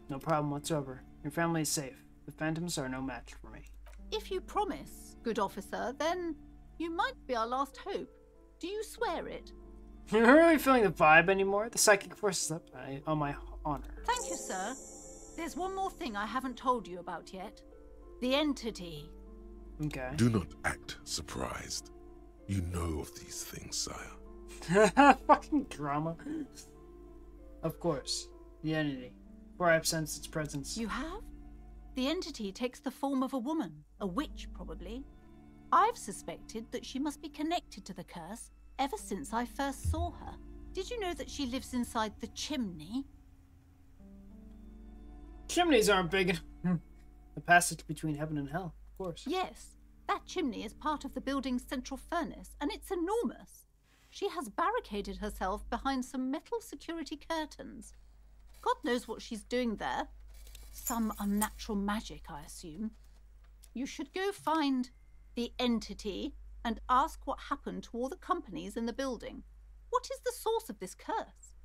No problem whatsoever. Your family is safe. The phantoms are no match for me. If you promise, good officer, then you might be our last hope. Do you swear it? You're not really feeling the vibe anymore? The psychic force is up on my honor. Thank you, sir. There's one more thing I haven't told you about yet. The entity. Okay. Do not act surprised. You know of these things, sire. Fucking drama. Of course. The entity. Where I've sensed its presence. You have? The entity takes the form of a woman. A witch, probably. I've suspected that she must be connected to the curse ever since I first saw her. Did you know that she lives inside the chimney? Chimneys aren't big. The passage between heaven and hell, of course. Yes. That chimney is part of the building's central furnace, and it's enormous. She has barricaded herself behind some metal security curtains. God knows what she's doing there. Some unnatural magic, I assume. You should go find the entity and ask what happened to all the companies in the building. What is the source of this curse?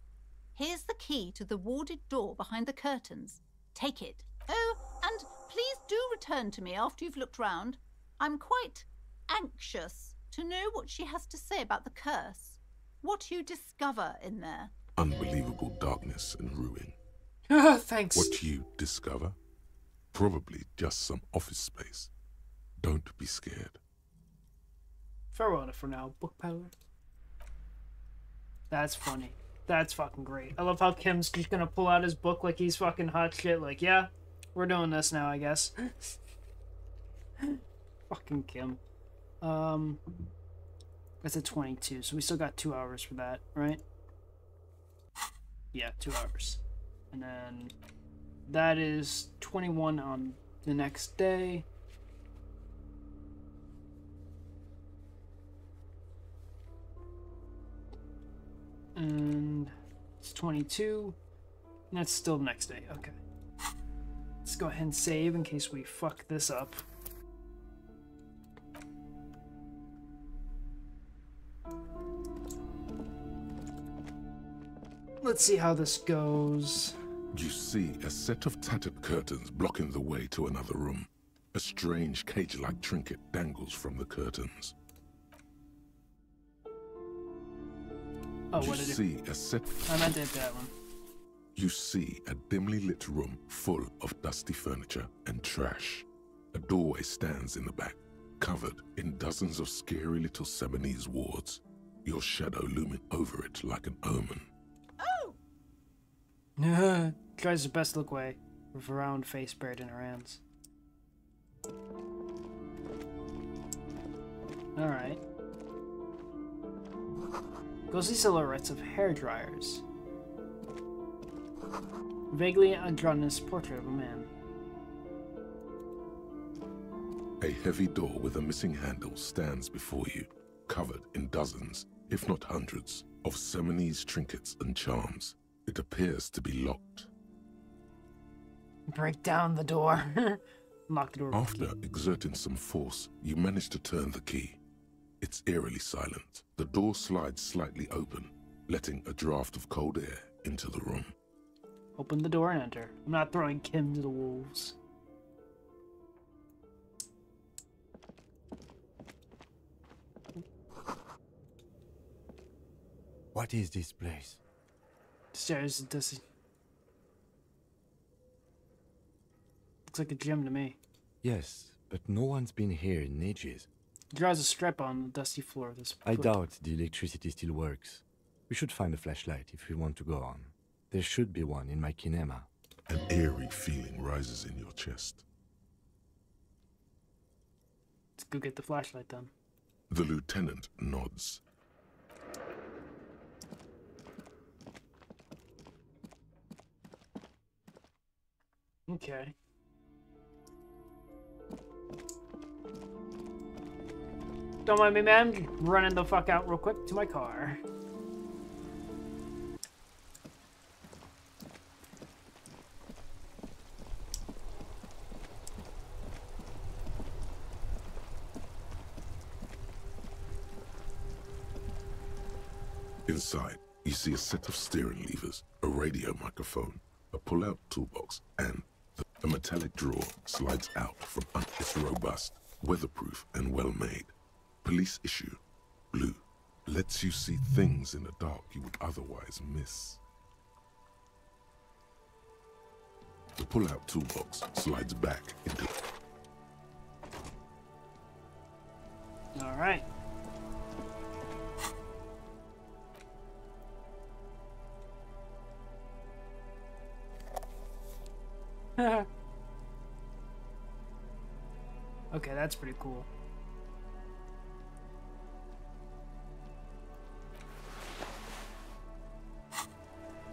Here's the key to the warded door behind the curtains. Take it. Oh, and please do return to me after you've looked round. I'm quite anxious to know what she has to say about the curse. What you discover in there. Unbelievable darkness and ruin. Thanks. What you discover? Probably just some office space. Don't be scared. Farewell for now, book peddler. That's funny. That's fucking great. I love how Kim's just gonna pull out his book like he's fucking hot shit. Like, yeah, we're doing this now, I guess. Fucking Kim. That's at 22, so we still got 2 hours for that, right? Yeah, 2 hours. And then that is 21 on the next day. And it's 22. And that's still the next day. Okay. Let's go ahead and save in case we fuck this up. Let's see how this goes. You see a set of tattered curtains blocking the way to another room. A strange cage-like trinket dangles from the curtains. Oh, You what did it? see a set. I meant it that one. You see a dimly lit room full of dusty furniture and trash. A doorway stands in the back, covered in dozens of scary little Seminese wards, your shadow looming over it like an omen. Tries her best to look away, with her round face buried in her hands. Alright. Ghostly silhouettes of hair dryers. Vaguely androgynous portrait of a man. A heavy door with a missing handle stands before you, covered in dozens, if not hundreds, of Seminese trinkets and charms. It appears to be locked. Break down the door. Lock the door. After exerting some force, you manage to turn the key. It's eerily silent. The door slides slightly open, letting a draft of cold air into the room. Open the door and enter. I'm not throwing Kim to the wolves. What is this place? Stairs, does it? Looks like a gym to me. Yes, but no one's been here in ages. Draws a strap on the dusty floor of this. I doubt the electricity still works. We should find a flashlight if we want to go on. There should be one in my kinema. An eerie feeling rises in your chest. Let's go get the flashlight then. The lieutenant nods. Okay. Don't mind me, man. Just running the fuck out real quick to my car. Inside, you see a set of steering levers, a radio microphone, a pull-out toolbox, and a metallic drawer slides out from under. It's robust, weatherproof, and well-made. Police issue, blue, lets you see things in the dark you would otherwise miss. The pull-out toolbox slides back into... All right. Okay, that's pretty cool.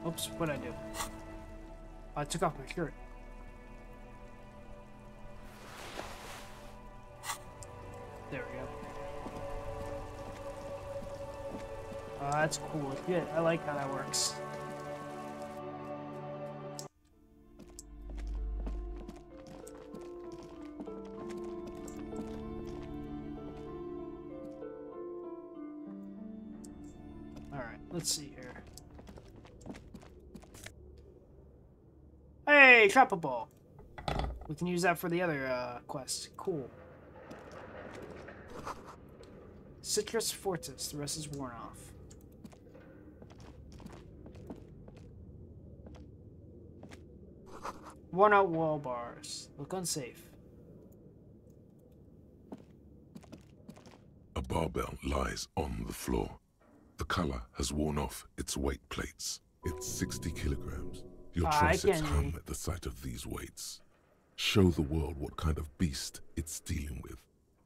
Oops, what'd I do? I took off my shirt. There we go. Oh, that's cool. Yeah, I like how that works. Alright, let's see here. Hey, trap a ball. We can use that for the other quest. Cool. Citrus Fortis. The rest is worn off. Worn out wall bars. Look unsafe. A barbell lies on the floor. The color has worn off its weight plates. It's 60 kilograms. Your triceps hum at the sight of these weights. Show the world what kind of beast it's dealing with.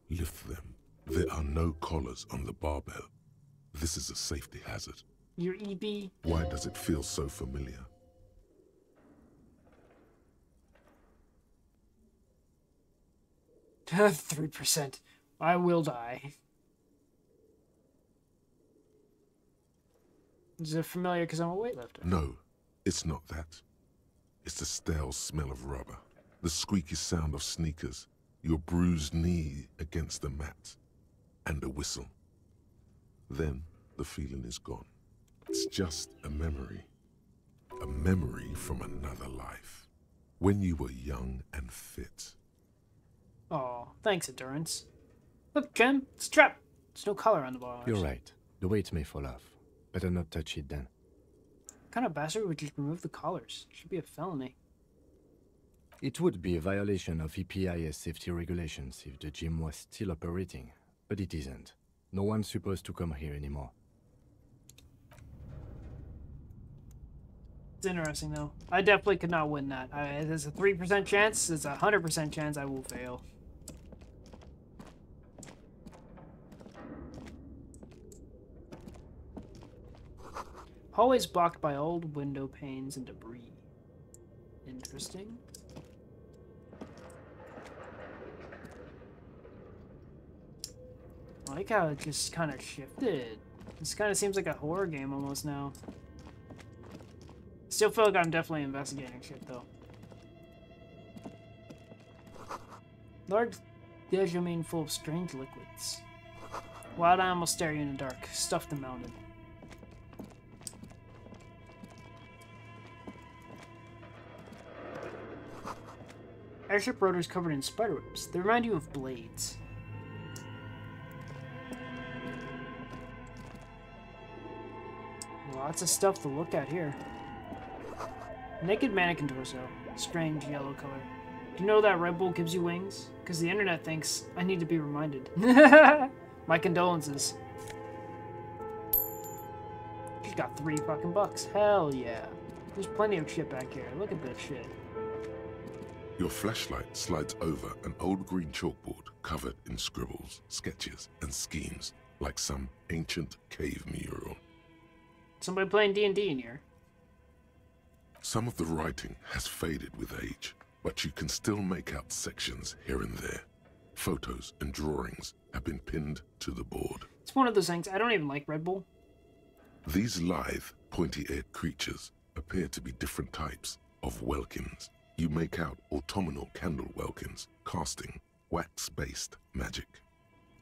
Lift them. There are no collars on the barbell. This is a safety hazard. Your EB. Why does it feel so familiar? Have 3%. I will die. Is it familiar because I'm a weightlifter? No, it's not that. It's the stale smell of rubber, the squeaky sound of sneakers, your bruised knee against the mat, and a whistle. Then the feeling is gone. It's just a memory from another life, when you were young and fit. Oh, thanks, Endurance. Look, Ken, it's a trap. There's no color on the bars. You're right. The weight may fall off. Better not touch it then. What kind of bastard would just remove the collars? It should be a felony. It would be a violation of EPIS safety regulations if the gym was still operating, but it isn't. No one's supposed to come here anymore. It's interesting, though. I definitely could not win that. There's a 3% chance. There's a 100% chance I will fail. Hallways blocked by old window panes and debris. Interesting. I like how it just kind of shifted. This kind of seems like a horror game almost now. Still feel like I'm definitely investigating shit, though. Large Dejamine full of strange liquids. Wild animals stare you in the dark, stuffed and mounted. Airship rotors covered in spiderwebs. They remind you of blades. Lots of stuff to look at here. Naked mannequin torso. Strange yellow color. Do you know that Red Bull gives you wings? Because the internet thinks I need to be reminded. My condolences. She's got $3 Hell yeah. There's plenty of shit back here. Look at this shit. Your flashlight slides over an old green chalkboard covered in scribbles, sketches, and schemes, like some ancient cave mural. Somebody playing D&D in here. Some of the writing has faded with age, but you can still make out sections here and there. Photos and drawings have been pinned to the board. It's one of those things. I don't even like Red Bull. These lithe, pointy-eared creatures appear to be different types of Welkins. You make out autumnal candle Welkins, casting wax-based magic.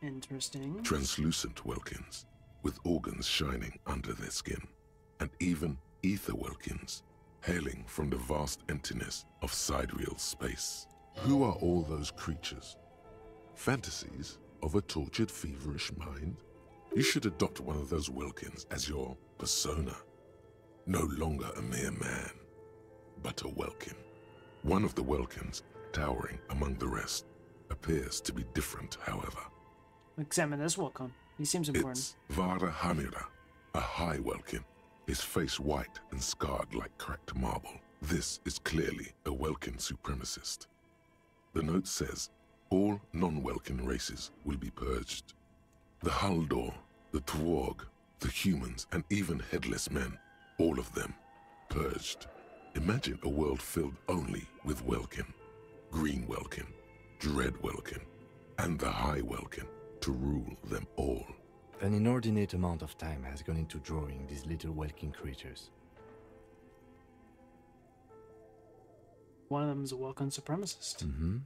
Interesting. Translucent Welkins, with organs shining under their skin. And even ether Welkins, hailing from the vast emptiness of sidereal space. Who are all those creatures? Fantasies of a tortured, feverish mind? You should adopt one of those Welkins as your persona. No longer a mere man, but a Welkin. One of the Welkins, towering among the rest, appears to be different, however. Examine this Welkin. He seems important. It's Vara Hamira, a high Welkin, his face white and scarred like cracked marble. This is clearly a Welkin supremacist. The note says, all non-Welkin races will be purged. The Haldor, the Twarg, the humans, and even headless men, all of them, purged. Imagine a world filled only with Welkin, Green Welkin, Dread Welkin, and the High Welkin to rule them all. An inordinate amount of time has gone into drawing these little Welkin creatures. One of them is a Welkin supremacist. Mm-hmm.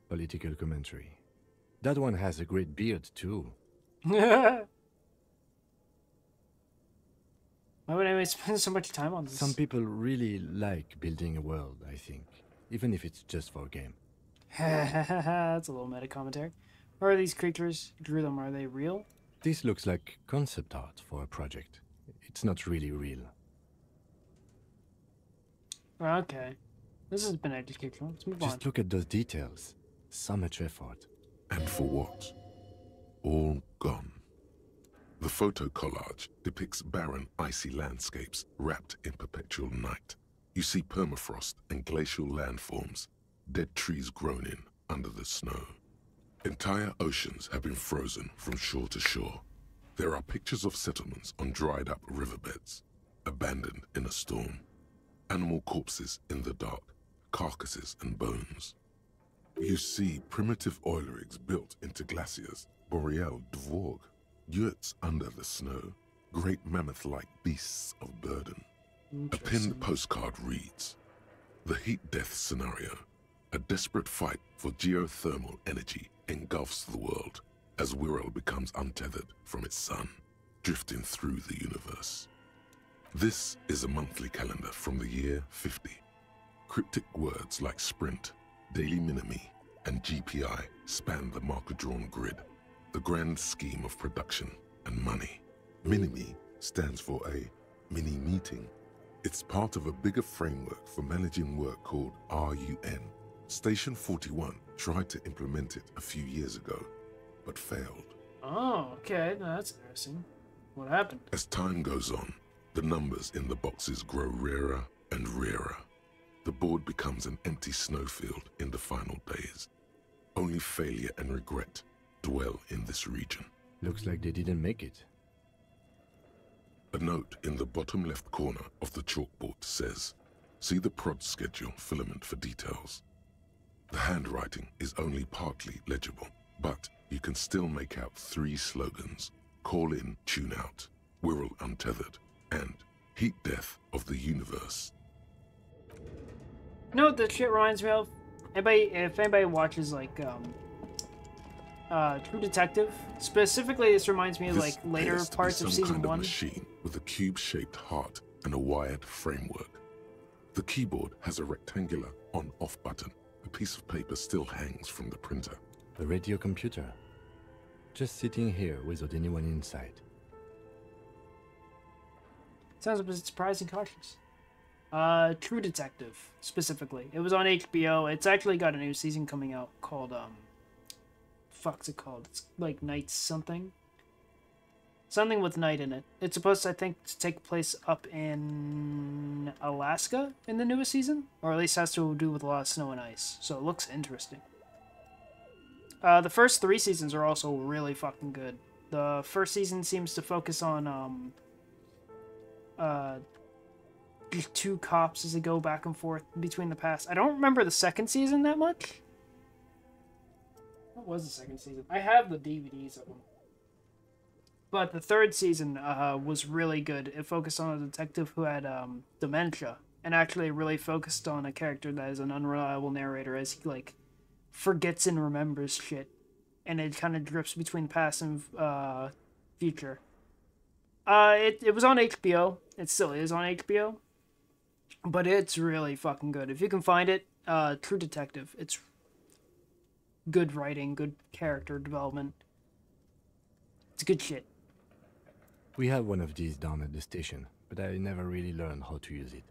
Political commentary. That one has a great beard, too. Why would anyone spend so much time on this? Some people really like building a world, I think. Even if it's just for a game. That's a little meta commentary. Where are these creatures? You drew them, are they real? This looks like concept art for a project. It's not really real. Okay. This has been educational. Let's move on. Just look at those details. So much effort. And for what? All gone. The photo collage depicts barren, icy landscapes wrapped in perpetual night. You see permafrost and glacial landforms, dead trees grown in under the snow. Entire oceans have been frozen from shore to shore. There are pictures of settlements on dried-up riverbeds, abandoned in a storm. Animal corpses in the dark, carcasses and bones. You see primitive oil rigs built into glaciers, boreal dvorg, yurts under the snow, great mammoth-like beasts of burden. A pinned postcard reads, "The heat death scenario. A desperate fight for geothermal energy engulfs the world as Wirral becomes untethered from its sun, drifting through the universe." This is a monthly calendar from the year 50. Cryptic words like sprint, daily minimi, and GPI span the marker-drawn grid, the grand scheme of production and money. Minimi stands for a mini-meeting. It's part of a bigger framework for managing work called RUN. Station 41 tried to implement it a few years ago, but failed. Oh, okay. No, that's interesting. What happened? As time goes on, the numbers in the boxes grow rarer and rarer. The board becomes an empty snowfield in the final days. Only failure and regret dwell in this region. Looks like they didn't make it. A note in the bottom left corner of the chalkboard says, "See the prod schedule filament for details." The handwriting is only partly legible, but you can still make out 3 slogans: "Call in, tune out," "Wirral untethered," and "Heat death of the universe." You know what that shit reminds me of? If anybody watches like True Detective, specifically this reminds me of like later parts of season 1. Machine with a cube-shaped heart and a wired framework. The keyboard has a rectangular on-off button. A piece of paper still hangs from the printer. A radio computer. Just sitting here without anyone inside. Sounds a bit surprising cautious. True Detective, specifically. It was on HBO. It's actually got a new season coming out called, fuck's it called? It's like Night something. Something with night in it. It's supposed to, I think, to take place up in Alaska in the newest season. Or at least has to do with a lot of snow and ice. So it looks interesting. The first 3 seasons are also really fucking good. The first season seems to focus on, these 2 cops as they go back and forth between the past. I don't remember the second season that much. What was the second season? I have the DVDs of them. But the third season was really good. It focused on a detective who had dementia. And actually really focused on a character that is an unreliable narrator as he, like, forgets and remembers shit. And it kind of drifts between past and future. It was on HBO. It still is on HBO. But it's really fucking good. If you can find it, True Detective. It's good writing, good character development. It's good shit. We have one of these down at the station, but I never really learned how to use it.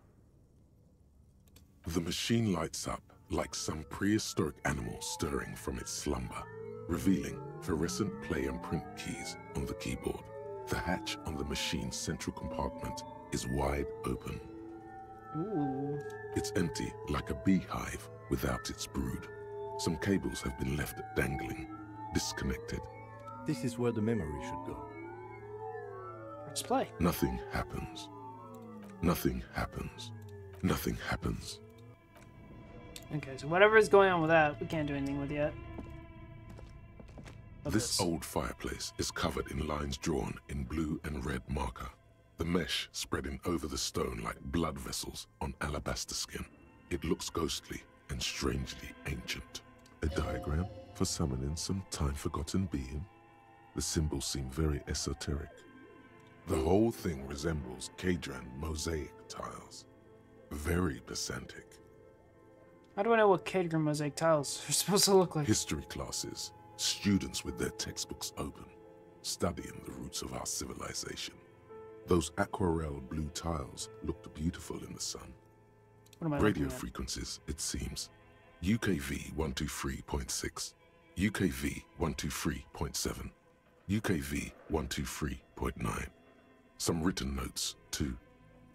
The machine lights up like some prehistoric animal stirring from its slumber, revealing fluorescent play and print keys on the keyboard. The hatch on the machine's central compartment is wide open. Ooh. It's empty like a beehive without its brood. Some cables have been left dangling, disconnected. This is where the memory should go. Let's play. Nothing happens. Nothing happens. Nothing happens. Okay, so whatever is going on with that, we can't do anything with yet. This old fireplace is covered in lines drawn in blue and red marker, the mesh spreading over the stone like blood vessels on alabaster skin. It looks ghostly and strangely ancient. A diagram for summoning some time-forgotten being? The symbols seem very esoteric. The whole thing resembles Kadran mosaic tiles. Very pedantic. How do I know what Kadran mosaic tiles are supposed to look like? History classes, students with their textbooks open, studying the roots of our civilization. Those aquarelle blue tiles looked beautiful in the sun. What am I Radio looking at? frequencies, it seems. UKV 123.6, UKV 123.7, UKV 123.9. Some written notes, too.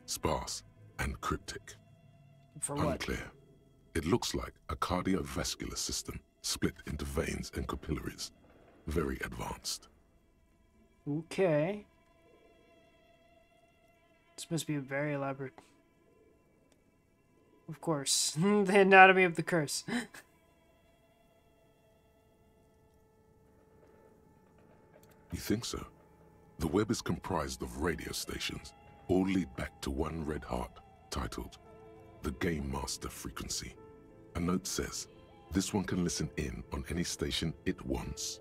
Sparse and cryptic. For what? Unclear. It looks like a cardiovascular system split into veins and capillaries. Very advanced. Okay. This must be a very elaborate... Of course. The anatomy of the curse. You think so? The web is comprised of radio stations, all lead back to one red heart, titled the Game Master Frequency. A note says, this one can listen in on any station it wants.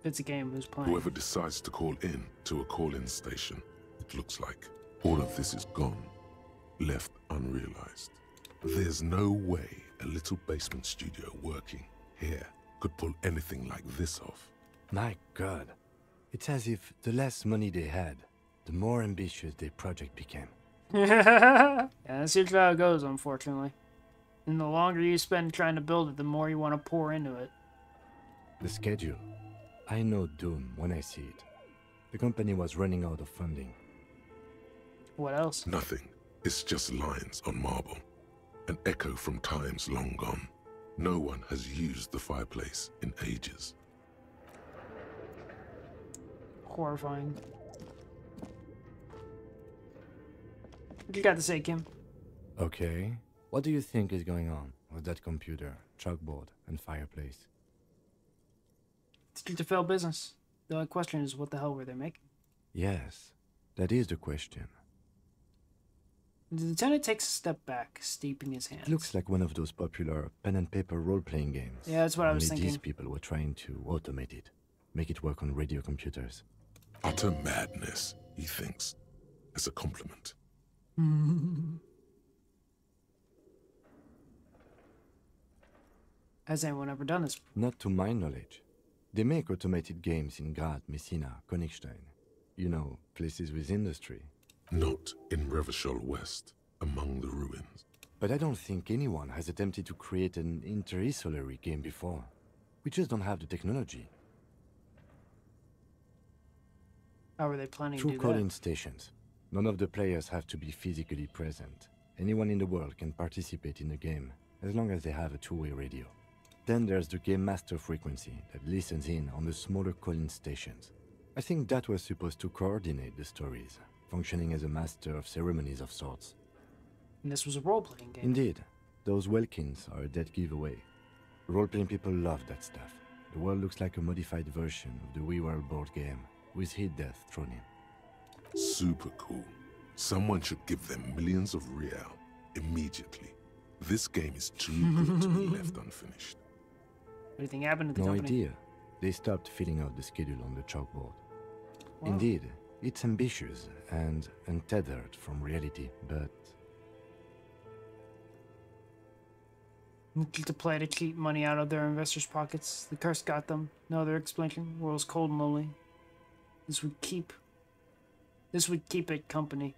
If it's a game, who's playing? Whoever decides to call in to a call-in station, it looks like. All of this is gone, left unrealized. There's no way a little basement studio working here could pull anything like this off. My God. It's as if the less money they had, the more ambitious their project became. Yeah, that's usually how it goes, unfortunately. And the longer you spend trying to build it, the more you want to pour into it. The schedule. I know doom when I see it. The company was running out of funding. What else? Nothing. It's just lines on marble. An echo from times long gone. No one has used the fireplace in ages. Horrifying. What you got to say, Kim? Okay. What do you think is going on with that computer, chalkboard, and fireplace? It's just a failed business. The only question is, what the hell were they making? Yes, that is the question. The lieutenant takes a step back, steeping his hands. It looks like one of those popular pen and paper role-playing games. Yeah, that's what I was Only thinking. These people were trying to automate it, make it work on radio computers. Utter madness, he thinks, as a compliment. Has anyone ever done this? Not to my knowledge. They make automated games in Graz, Messina, Königstein. You know, places with industry. Not in Revachol West, among the ruins. But I don't think anyone has attempted to create an interinsulary game before. We just don't have the technology. How are they planning to Through do call-in that? stations. None of the players have to be physically present. Anyone in the world can participate in the game, as long as they have a two-way radio. Then there's the Game Master Frequency that listens in on the smaller call-in stations. I think that was supposed to coordinate the stories, functioning as a master of ceremonies of sorts. And this was a role-playing game. Indeed, those Welkins are a dead giveaway. Role-playing people love that stuff. The world looks like a modified version of the WeWorld board game, with hit death thrown in. Super cool. Someone should give them millions of real immediately. This game is too good to be left unfinished. What do you think happened to the No company? idea. They stopped filling out the schedule on the chalkboard. Wow. Indeed, it's ambitious and untethered from reality, but To play to keep money out of their investors' pockets. The curse got them. No other explanation. World's cold and lonely. This would keep it company.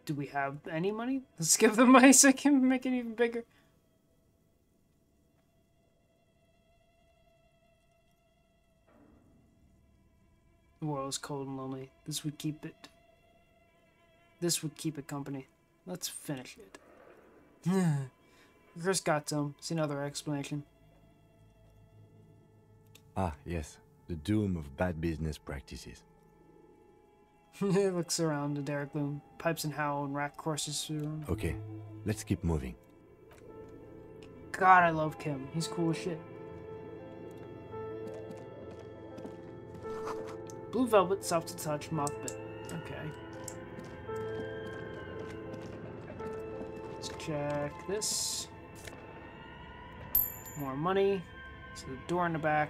Do we have any money? Let's give them money so I can make it even bigger. The world is cold and lonely. This would keep it company. Let's finish it. Chris got some. See another explanation. Ah, yes. The doom of bad business practices. Looks around the derrick loom. Pipes and howl and rack courses through. Okay, let's keep moving. God, I love Kim. He's cool as shit. Blue velvet, soft to touch, moth bit. Okay. Let's check this. More money. So the door in the back.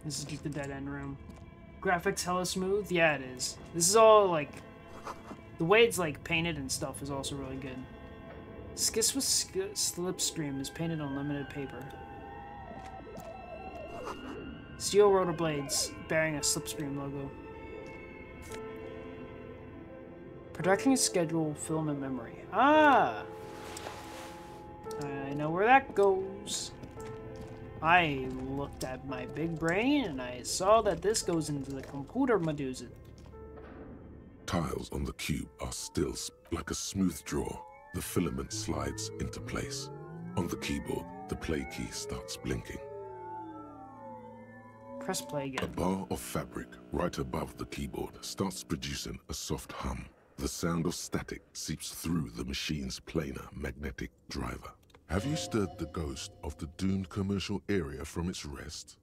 This is just the dead end room. Graphics hella smooth? Yeah, it is. This is all like... The way it's like painted and stuff is also really good. Skiss with Slipstream is painted on limited paper. Steel rotor blades bearing a Slipstream logo. Production schedule, filament memory. Ah! I know where that goes. I looked at my big brain and I saw that this goes into the computer Medusa. Tiles on the cube are still like a smooth draw. The filament slides into place. On the keyboard, the play key starts blinking. Press play again. A bar of fabric right above the keyboard starts producing a soft hum. The sound of static seeps through the machine's planar magnetic driver. Have you stirred the ghost of the doomed commercial area from its rest?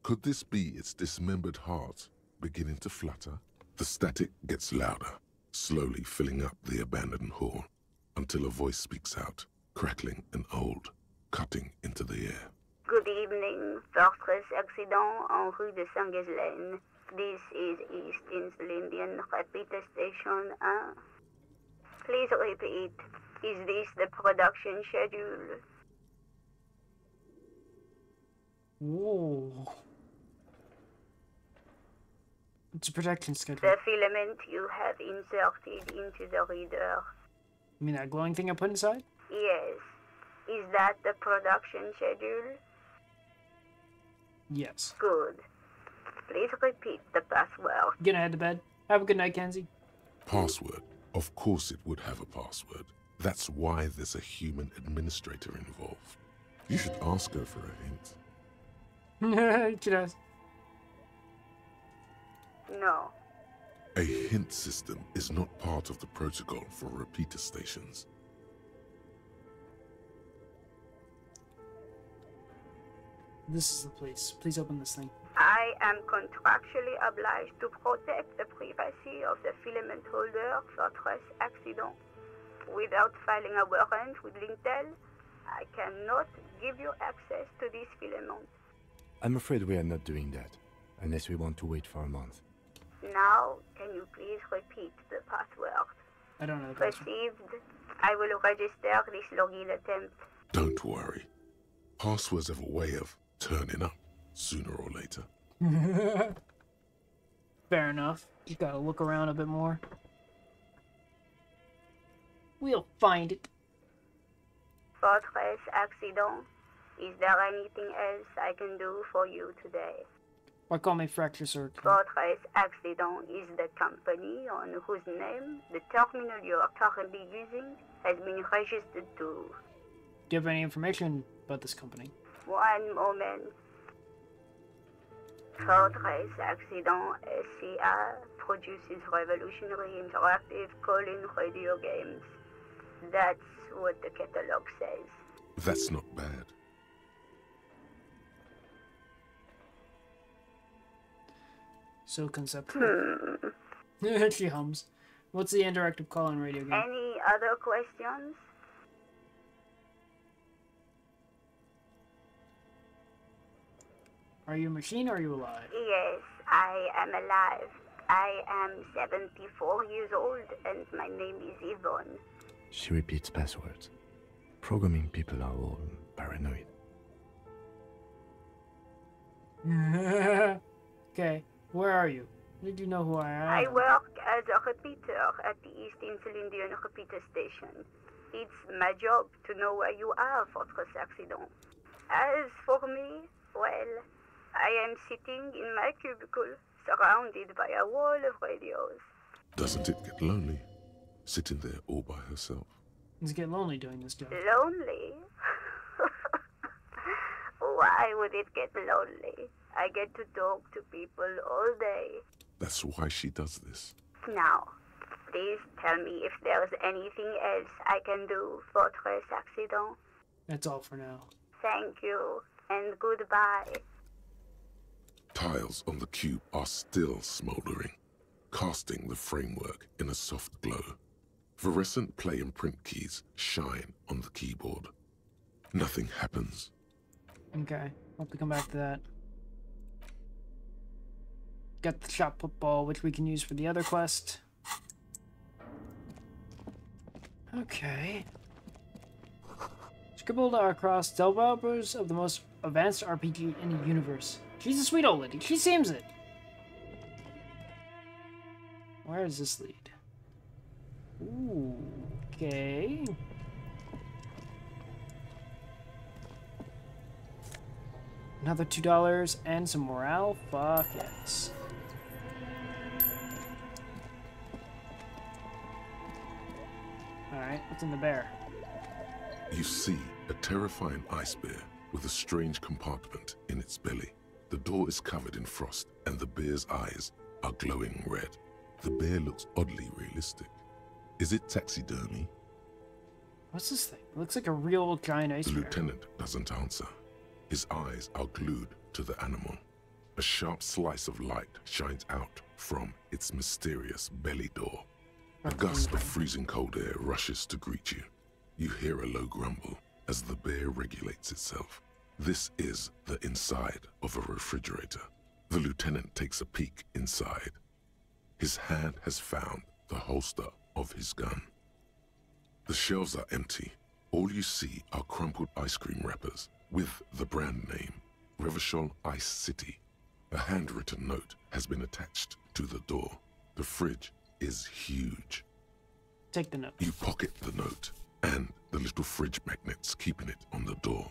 Could this be its dismembered heart beginning to flutter? The static gets louder, slowly filling up the abandoned hall, until a voice speaks out, crackling and old, cutting into the air. Good evening, Fortress Accident en rue de Saint-Ghislaine. This is East Insulindian Repeater Station 1. Please repeat. Is this the production schedule? Whoa. It's a production schedule. The filament you have inserted into the reader. You mean that glowing thing I put inside? Yes. Is that the production schedule? Yes. Good. Please repeat the password. Gonna head to bed. Have a good night, Kenzie. Password? Of course it would have a password. That's why there's a human administrator involved. You should ask her for a hint. Should I? No. A hint system is not part of the protocol for repeater stations. This is the place. Please open this thing. I am contractually obliged to protect the privacy of the filament holder, Fortress Accident. Without filing a warrant with Lintel, I cannot give you access to this filament. I'm afraid we are not doing that, unless we want to wait for a month. Now, can you please repeat the password? I don't know the password. Received. I will register this login attempt. Don't worry. Passwords have a way of turning up sooner or later. Fair enough. You gotta look around a bit more. We'll find it. Fortress Accident. Is there anything else I can do for you today? Or call me Fracture Circuit. Fortress Accident is the company on whose name the terminal you are currently using has been registered to. Do you have any information about this company? One moment. Fortress Accident SCA produces revolutionary interactive call-in radio games. That's what the catalog says. That's not bad. So conceptual. She hums. What's the interactive call-in radio game? Any other questions? Are you a machine or are you alive? Yes, I am alive. I am 74 years old and my name is Yvonne. She repeats passwords. Programming people are all paranoid. Okay, where are you? Did you know who I am? I work as a repeater at the East Insulindian repeater station. It's my job to know where you are, Fortress Accident. As for me, well, I am sitting in my cubicle, surrounded by a wall of radios. Doesn't it get lonely, sitting there all by herself? It's get lonely doing this job. Lonely? Why would it get lonely? I get to talk to people all day. That's why she does this. Now, please tell me if there's anything else I can do, Fortress Accident. That's all for now. Thank you, and goodbye. Tiles on the cube are still smoldering, casting the framework in a soft glow. Fluorescent play and print keys shine on the keyboard. Nothing happens. Okay, I'll have to come back to that. Got the shot put ball, which we can use for the other quest. Okay. Scribbled across developers of the most advanced RPG in the universe. She's a sweet old lady. She seems it. Where does this lead? Ooh, okay. Another $2 and some morale. Fuck yes. Alright, what's in the bear? You see a terrifying ice bear with a strange compartment in its belly. The door is covered in frost, and the bear's eyes are glowing red. The bear looks oddly realistic. Is it taxidermy? What's this thing? It looks like a real giant ice The bear. lieutenant doesn't answer. His eyes are glued to the animal. A sharp slice of light shines out from its mysterious belly door. A gust of freezing cold air rushes to greet you. You hear a low grumble as the bear regulates itself. This is the inside of a refrigerator. The lieutenant takes a peek inside. His hand has found the holster of his gun. The shelves are empty. All you see are crumpled ice cream wrappers with the brand name, Revachol Ice City. A handwritten note has been attached to the door. The fridge is huge. Take the note. You pocket the note and the little fridge magnets keeping it on the door.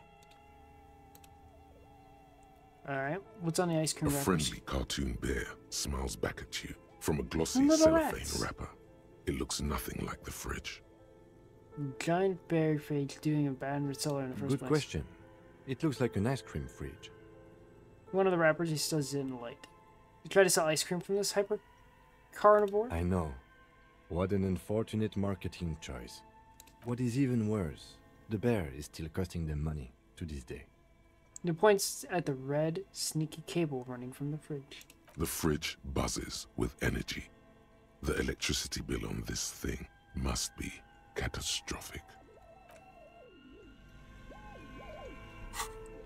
Alright, what's on the ice cream A wrappers? friendly cartoon bear smiles back at you from a glossy Little cellophane rats. wrapper. It looks nothing like the fridge. Giant bear face doing a bad seller in the first Good place. question. It looks like an ice cream fridge. One of the wrappers he still didn't light. You try to sell ice cream from this hyper carnivore? I know. What an unfortunate marketing choice. What is even worse, the bear is still costing them money to this day. He points at the red, sneaky cable running from the fridge. The fridge buzzes with energy. The electricity bill on this thing must be catastrophic.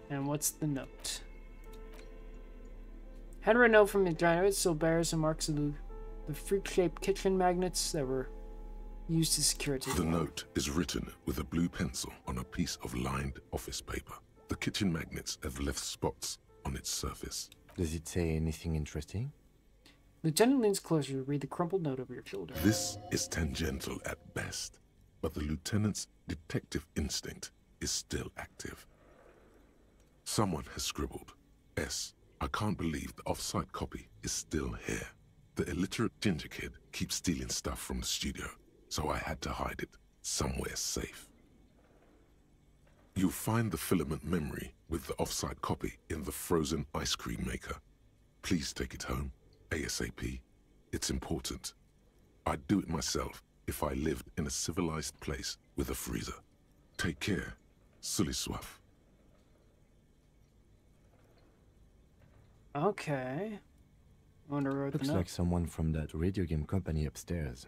And what's the note? Handwritten note from the giant still bears and marks of the freak-shaped kitchen magnets that were used to secure it to The note is written with a blue pencil on a piece of lined office paper. The kitchen magnets have left spots on its surface. Does it say anything interesting? Lieutenant leans closer to read the crumpled note over your shoulder. This is tangential at best, but the lieutenant's detective instinct is still active. Someone has scribbled, S. I can't believe the off-site copy is still here. The illiterate ginger kid keeps stealing stuff from the studio, so I had to hide it somewhere safe. You'll find the filament memory with the off-site copy in the frozen ice cream maker. Please take it home, ASAP. It's important. I'd do it myself if I lived in a civilized place with a freezer. Take care, Suliswaf. Okay. I wonder who wrote the Looks note. like someone from that radio game company upstairs.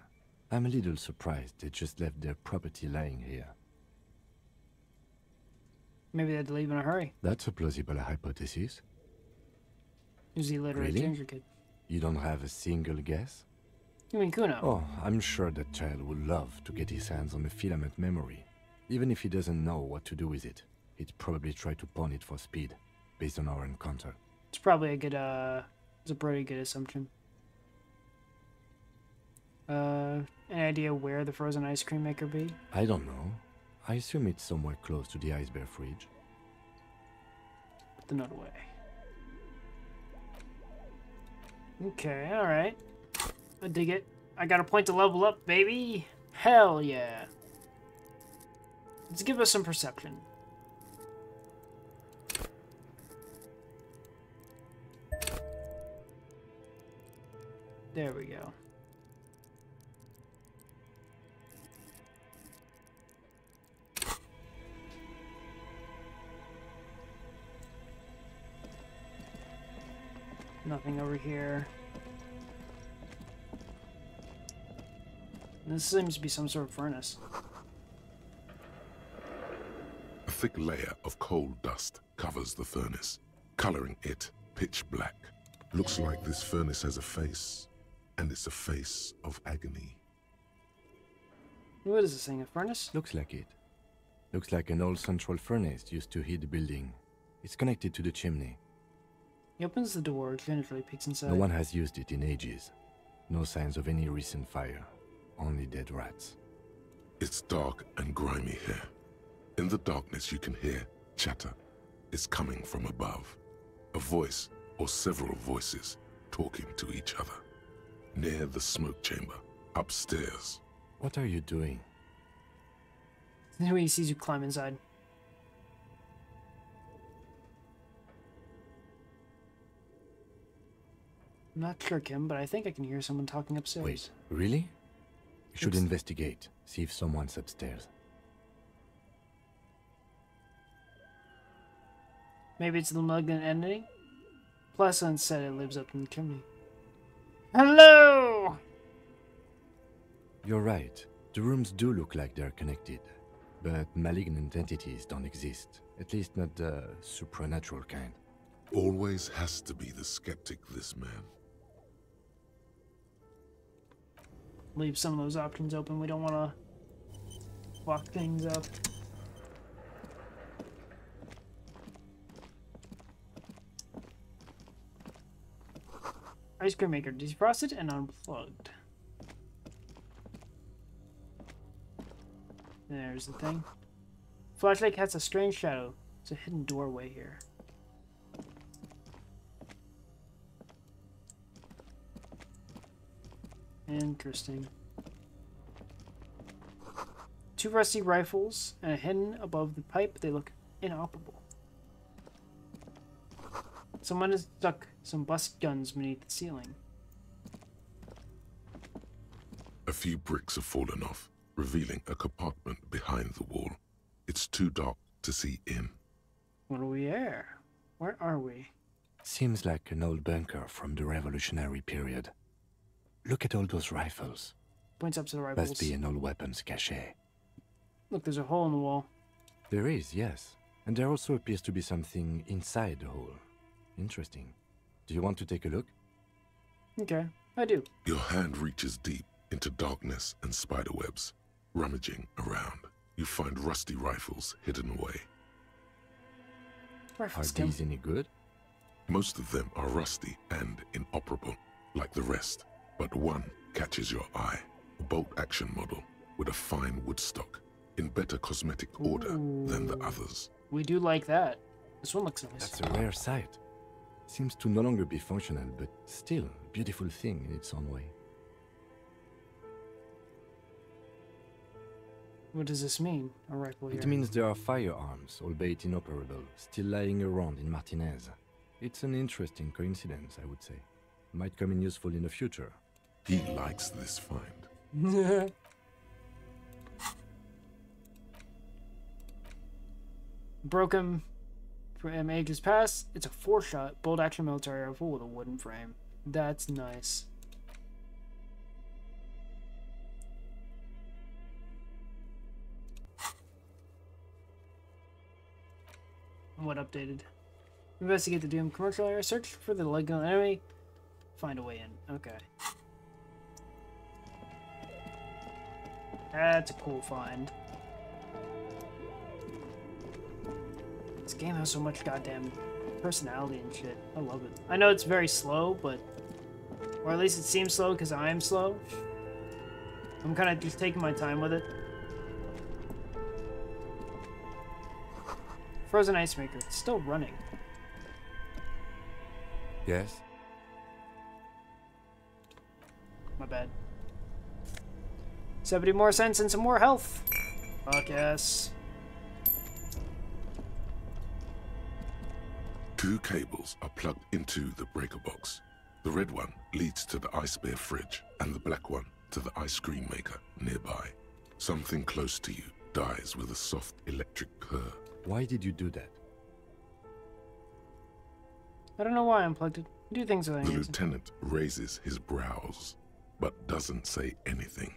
I'm a little surprised they just left their property lying here. Maybe they had to leave in a hurry. That's a plausible hypothesis. Who's the illiterate Really? ginger kid? You don't have a single guess? You mean Kuno? Oh, I'm sure that child would love to get his hands on a filament memory. Even if he doesn't know what to do with it, he'd probably try to pawn it for speed, based on our encounter. It's probably a good, it's a pretty good assumption. Any idea where the frozen ice cream maker be? I don't know. I assume it's somewhere close to the ice bear fridge. Put the note away. Okay, alright. I dig it. I got a point to level up, baby! Hell yeah! Let's give us some perception. There we go. Nothing over here. This seems to be some sort of furnace. A thick layer of coal dust covers the furnace, coloring it pitch black. Looks like this furnace has a face, and it's a face of agony. What is this thing, a furnace? Looks like it. Looks like an old central furnace used to heat the building. It's connected to the chimney. He opens the door, gingerly peeks inside. No one has used it in ages. No signs of any recent fire. Only dead rats. It's dark and grimy here. In the darkness you can hear chatter. It's coming from above. A voice or several voices talking to each other. Near the smoke chamber, upstairs. What are you doing? Then he sees you climb inside. I'm not sure, Kim, but I think I can hear someone talking upstairs. Wait, really? You should investigate. See if someone's upstairs. Maybe it's the malignant entity? Pleasant said it lives up in the chimney. Hello! You're right. The rooms do look like they're connected. But malignant entities don't exist. At least not the supernatural kind. Always has to be the skeptic, this man. Leave some of those options open. We don't want to fuck things up. Ice cream maker defrosted and unplugged. There's the thing. Flashlight casts a strange shadow. It's a hidden doorway here. Interesting. 2 rusty rifles and hidden above the pipe. They look inoperable. Someone has stuck some busted guns beneath the ceiling. A few bricks have fallen off, revealing a compartment behind the wall. It's too dark to see in. What are we here? Where are we? Seems like an old bunker from the Revolutionary period. Look at all those rifles. Points up to the rifles. Must be an old weapons cache. Look, there's a hole in the wall. There is, yes. And there also appears to be something inside the hole. Interesting. Do you want to take a look? Okay, I do. Your hand reaches deep into darkness and spiderwebs. Rummaging around, you find rusty rifles hidden away. Rifles, Are these any good? Most of them are rusty and inoperable, like the rest. But one catches your eye. A bolt-action model with a fine wood stock, in better cosmetic order than the others. We do like that. This one looks nice. That's a rare sight. Seems to no longer be functional, but still a beautiful thing in its own way. What does this mean? A rifle here. It means there are firearms, albeit inoperable, still lying around in Martinez. It's an interesting coincidence, I would say. Might come in useful in the future. He likes this find. Broken from ages past. It's a 4-shot bolt-action military rifle with a wooden frame. That's nice. What updated? Investigate the doomed commercial area. Search for the legal enemy. Find a way in. Okay. That's a cool find. This game has so much goddamn personality and shit. I love it. I know it's very slow, but... Or at least it seems slow because I'm slow. I'm kind of just taking my time with it. Frozen ice maker. It's still running. Yes? My bad. 70 more cents and some more health. Fuck yes. 2 cables are plugged into the breaker box. The red one leads to the ice bear fridge, and the black one to the ice cream maker nearby. Something close to you dies with a soft electric purr. Why did you do that? I don't know why I unplugged it. I do things with The it. lieutenant raises his brows, but doesn't say anything.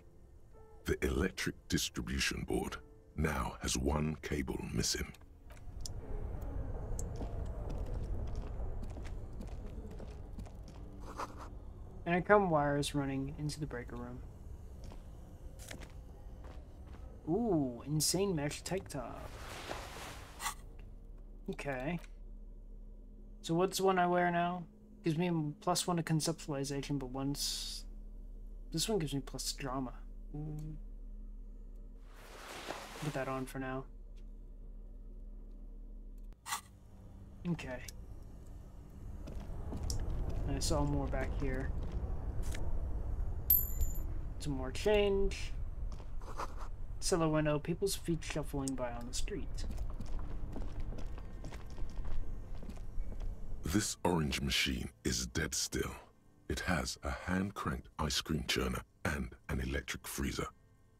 The electric distribution board now has 1 cable missing. Intercom wires running into the breaker room. Ooh, insane mesh tank top. Okay. So what's the one I wear now? Gives me +1 to conceptualization, but once... This one gives me plus drama. Ooh. Put that on for now. Okay. I saw more back here. Some more change. Cellar window, people's feet shuffling by on the street. This orange machine is dead still. It has a hand-cranked ice cream churner and an electric freezer.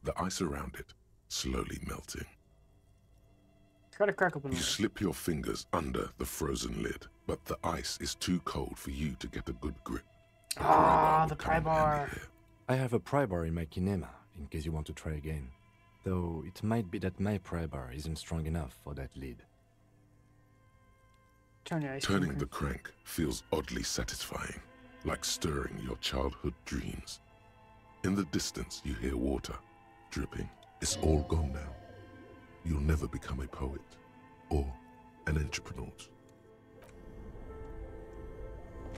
The ice around it slowly melting. Try to crack open You one. slip your fingers under the frozen lid, but the ice is too cold for you to get a good grip. Ah, the pry bar. I have a pry bar in my kinema, in case you want to try again. Though it might be that my pry bar isn't strong enough for that lid. Turning the crank feels oddly satisfying, like stirring your childhood dreams. In the distance, you hear water dripping. It's all gone now. You'll never become a poet or an entrepreneur.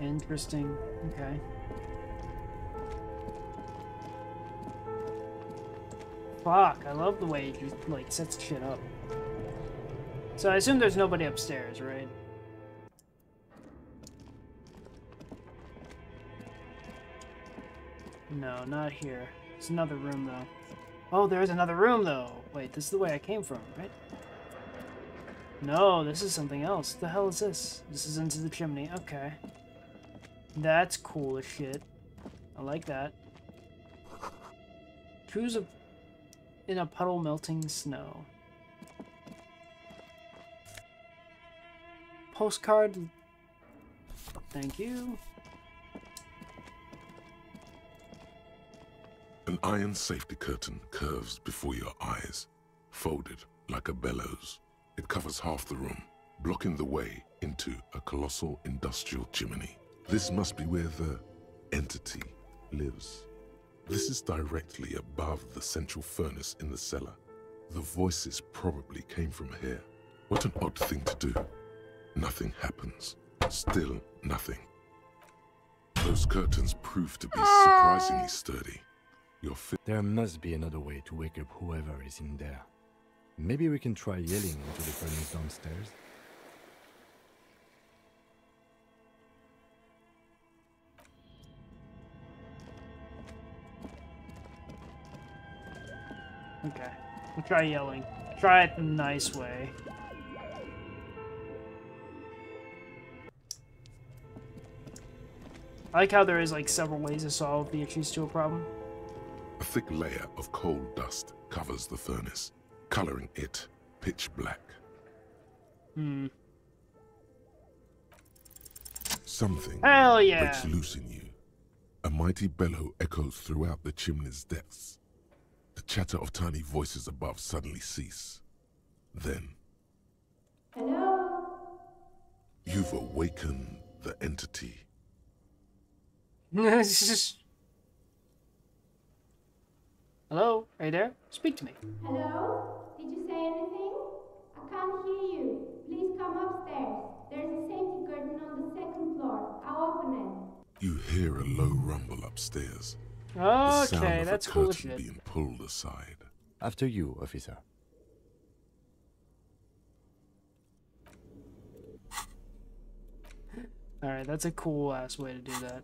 Interesting. Okay. Fuck, I love the way he just, like, sets shit up. So I assume there's nobody upstairs, right? No, not here. It's another room, though. Oh, there's another room, though! Wait, this is the way I came from, right? No, this is something else. The hell is this? This is into the chimney. Okay. That's cool as shit. I like that. Choose in a puddle melting snow. Postcard. Thank you. An iron safety curtain curves before your eyes, folded like a bellows. It covers half the room, blocking the way into a colossal industrial chimney. This must be where the entity lives. This is directly above the central furnace in the cellar. The voices probably came from here. What an odd thing to do. Nothing happens. Still nothing. Those curtains prove to be surprisingly sturdy. There must be another way to wake up whoever is in there. Maybe we can try yelling into the furnace downstairs. Okay. We'll try yelling. Try it the nice way. I like how there is like several ways to solve the issues to a problem. A thick layer of coal dust covers the furnace, coloring it pitch black. Something Hell yeah. breaks loose in you. A mighty bellow echoes throughout the chimney's depths. The chatter of tiny voices above suddenly cease. Then... Hello? You've awakened the entity. Hello? Are you there? Speak to me. Hello? Did you say anything? I can't hear you. Please come upstairs. There's a safety curtain on the 2nd floor. I'll open it. You hear a low rumble upstairs. The sound Okay, of that's a cool as curtain shit. being pulled aside. After you, officer. Alright, that's a cool ass way to do that.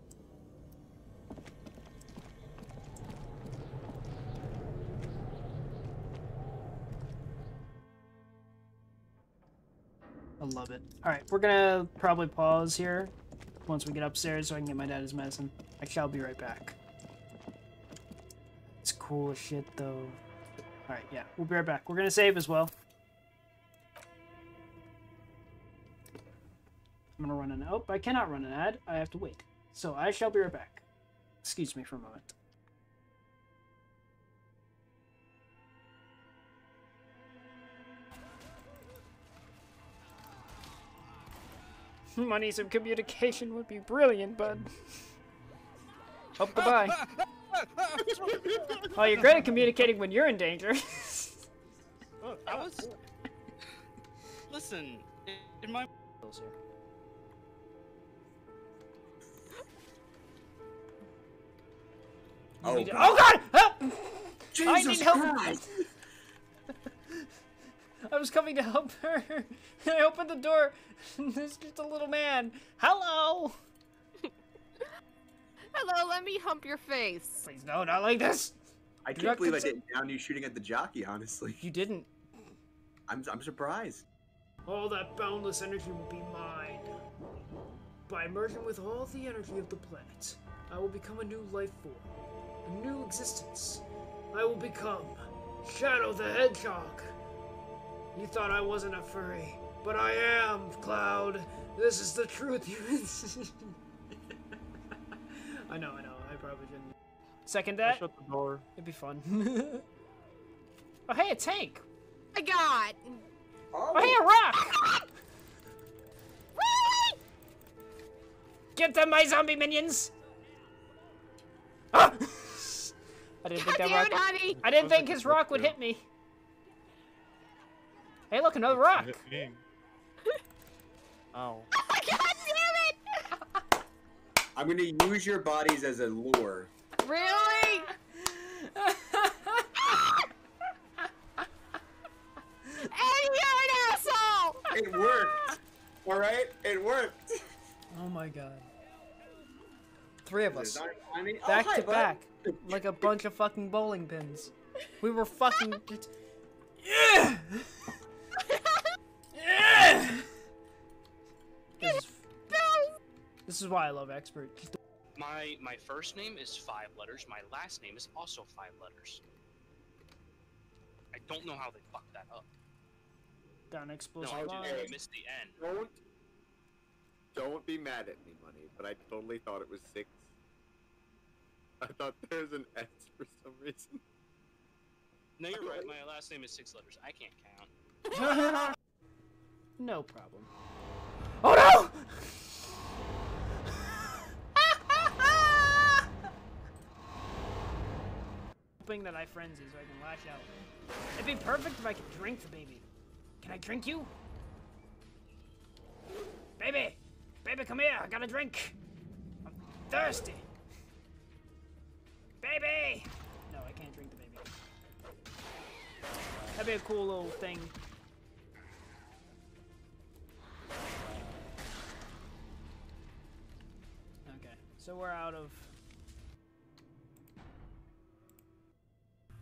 I love it. Alright, we're gonna probably pause here once we get upstairs so I can get my dad his medicine. I shall be right back. It's cool as shit though. Alright, yeah, we'll be right back. We're gonna save as well. I'm gonna run an... Oh, I cannot run an ad. I have to wait. So I shall be right back. Excuse me for a moment. Money some communication would be brilliant, bud. Oh, goodbye. Oh, you're great at communicating when you're in danger. I was... Listen, in my... Oh, God! Help! I need Jesus help! Christ! I was coming to help her, and I opened the door, and there's just a little man. Hello! Hello, let me hump your face. Please, no, not like this! I can't believe I didn't down you shooting at the jockey, honestly. You didn't. I'm surprised. All that boundless energy will be mine. By merging with all the energy of the planet, I will become a new life form, a new existence. I will become Shadow the Hedgehog. You thought I wasn't a furry, but I am, Cloud. This is the truth. I know, I probably shouldn't. Second that? Shut the door. It'd be fun. Oh, hey, a tank. I got. Oh, hey, a rock. Get them, my zombie minions. Ah! I didn't think that rock. Honey. I didn't think his rock would hit me. Hey, look, another rock. Ow. God damn it! I'm gonna use your bodies as a lure. Really? And you're an asshole! It worked! Alright? It worked! Oh my god. 3 of us. I mean, Back hi, to bud. back. Like a bunch of fucking bowling pins. We were fucking... Yeah! Yeah! This is why I love Expert. My first name is 5 letters. My last name is also 5 letters. I don't know how they fucked that up. Down No, explosive I line. just missed the N. Don't be mad at me, Money, but I totally thought it was 6. I thought there was an S for some reason. No, you're right. My last name is 6 letters. I can't count. No problem. Oh no! Hoping that I frenzy so I can lash out. It'd be perfect if I could drink the baby. Can I drink you? Baby! Baby, come here! I got a drink! I'm thirsty! Baby! No, I can't drink the baby. That'd be a cool little thing. Okay, so we're out of...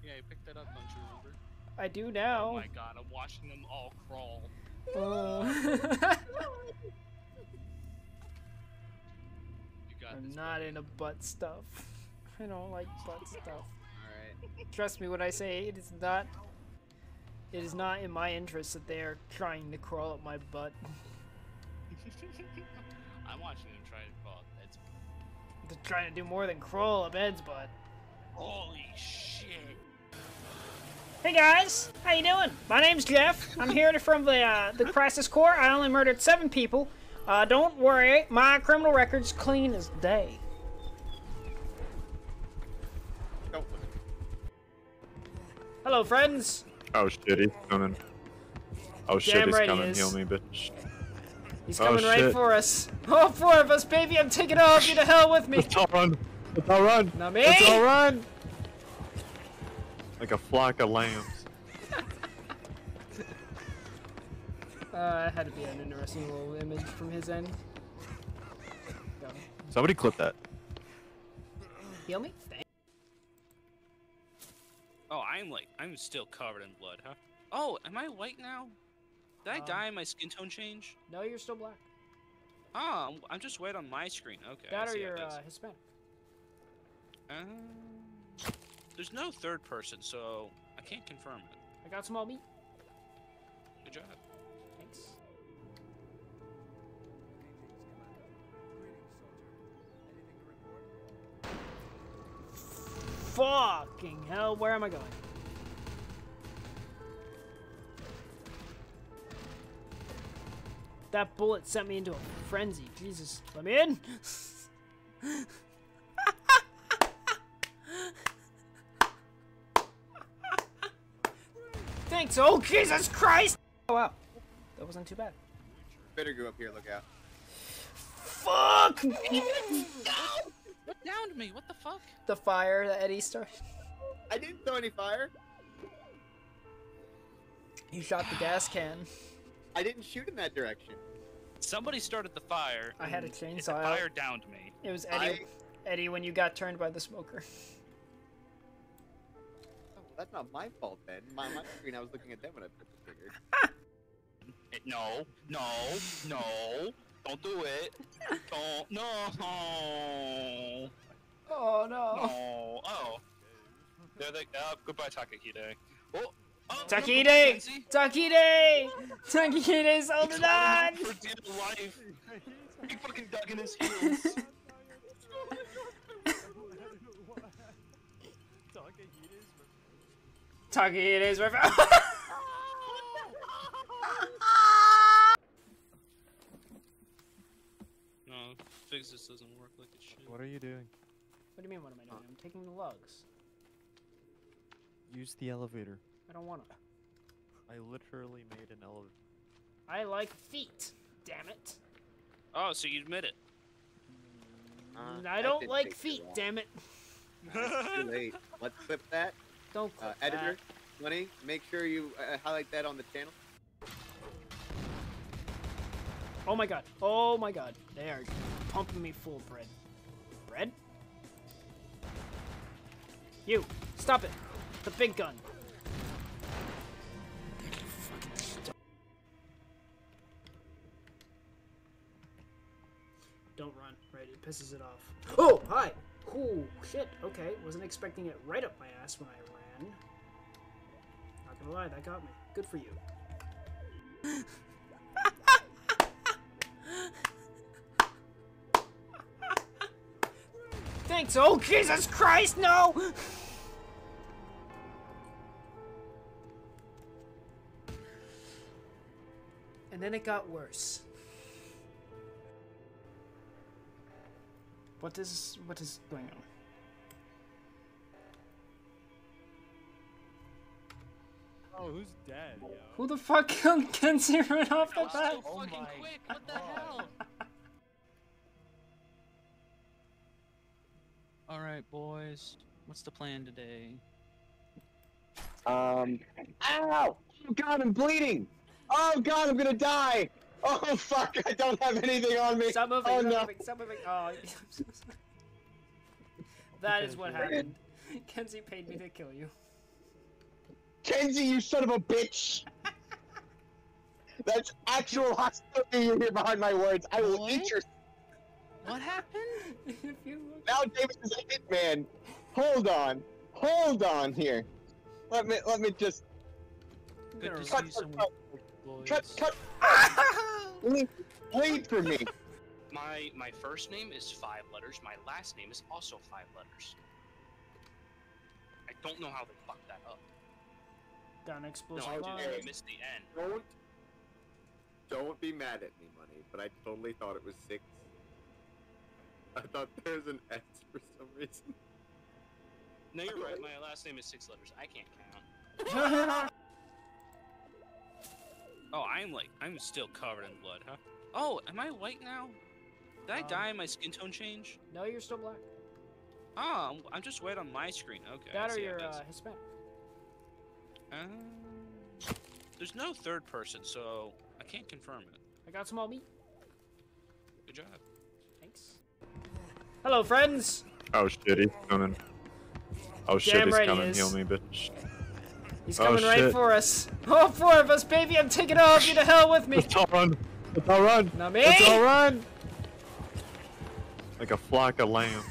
Yeah, you picked that up, don't you remember? I do now. Oh my god, I'm watching them all crawl. I'm not into butt stuff. I don't like butt stuff. Alright. Trust me when I say it is not. It is not in my interest that they are trying to crawl up my butt. I'm watching them try to crawl up Ed's butt. They're trying to do more than crawl up Ed's butt. Holy shit. Hey guys, how you doing? My name's Jeff. I'm here from the Crisis Corps. I only murdered 7 people. Don't worry, my criminal record's clean as day. Hello, friends. Oh shit, he's coming. Oh shit, Damn he's right he coming. is. Heal me, bitch. He's coming right for us. All 4 of us, baby. I'm taking all of you to hell with me. Let's all run. Let's all run! Not me! Let's all run! Like a flock of lambs. It had to be an interesting little image from his end. Go. Somebody clip that. Heal me? Thanks. Oh, I'm still covered in blood, huh? Oh, am I white now? Did I die and my skin tone change? No, you're still black. Oh, I'm just white on my screen. Okay. That I or see you're how it is. Hispanic. There's no third person, so I can't confirm it. I got small meat. Good job. Thanks. Fucking hell, where am I going? That bullet sent me into a frenzy. Jesus, let me in! Thanks, oh Jesus Christ! Oh wow, that wasn't too bad. Better go up here, look out. Fuck! What downed me? What the fuck? The fire that Eddie started. I didn't throw any fire. You shot the gas can. I didn't shoot in that direction. Somebody started the fire. I had a and chainsaw The out. fire downed me. It was Eddie. Eddie, when you got turned by the smoker. Oh, that's not my fault then. My screen, I was looking at them when I put the trigger. No, don't do it. Don't, no. Oh no. No. Oh. There they. Goodbye, Takahide. Oh. Takahide! Takahide! Takihide's holding on! For dear life. He fucking dug in his heels. Takihide's revenge. No, physics doesn't work like it should. What are you doing? What do you mean, what am I doing? I'm taking the lugs. Use the elevator. I don't wanna. I literally made an elevator. I like feet, damn it. Oh, so you admit it. I don't like feet, damn it. Too late. Let's clip that. Don't clip editor, Money, make sure you highlight that on the channel. Oh my god. Oh my god. They are pumping me full of bread. Bread? You! Stop it! The big gun! Don't run. Right, it pisses it off. Oh! Hi! Cool. Shit. Okay. Wasn't expecting it right up my ass when I ran. Not gonna lie, that got me. Good for you. Thanks. Oh, Jesus Christ, no! And then it got worse. What is going on? Oh, who's dead, yo? Who the fuck killed Kenzie right off the bat? So fucking quick. What the hell? All right, boys. What's the plan today? Ow! Oh god, I'm bleeding! Oh god, I'm gonna die! Oh fuck, I don't have anything on me! Stop moving, oh, stop no. moving, stop moving. Oh, I'm so sorry. That is what happened. Kenzie paid me to kill you. Kenzie, you son of a bitch! That's actual hostility you hear behind my words. I will eat your... What happened? If you look... Now Davis is a hitman. Hold on. Hold on here. Let me just... Good to cut, see some boys. cut. Bleed for me. My first name is 5 letters. My last name is also 5 letters. I don't know how they fucked that up. Got an explosive No, I line. didn't. I missed the N. Don't be mad at me, Money, but I totally thought it was 6. I thought there was an S for some reason. No, you're right. My last name is 6 letters. I can't count. Oh, I'm still covered in blood, huh? Oh, am I white now? Did I die and my skin tone change? No, you're still black. Oh, I'm just waiting on my screen. Okay. That I or see how you're it is. Hispanic. There's no third person, so I can't confirm it. I got some all meat. Good job. Thanks. Hello, friends. Oh shit, he's coming. Oh shit, Damn he's right he coming. is. Heal me, bitch. He's Oh, coming right shit. for us. All four of us, baby. I'm taking all of you to hell with me. Let's all run. Let's all run. Not me. Let's all run. Like a flock of lambs.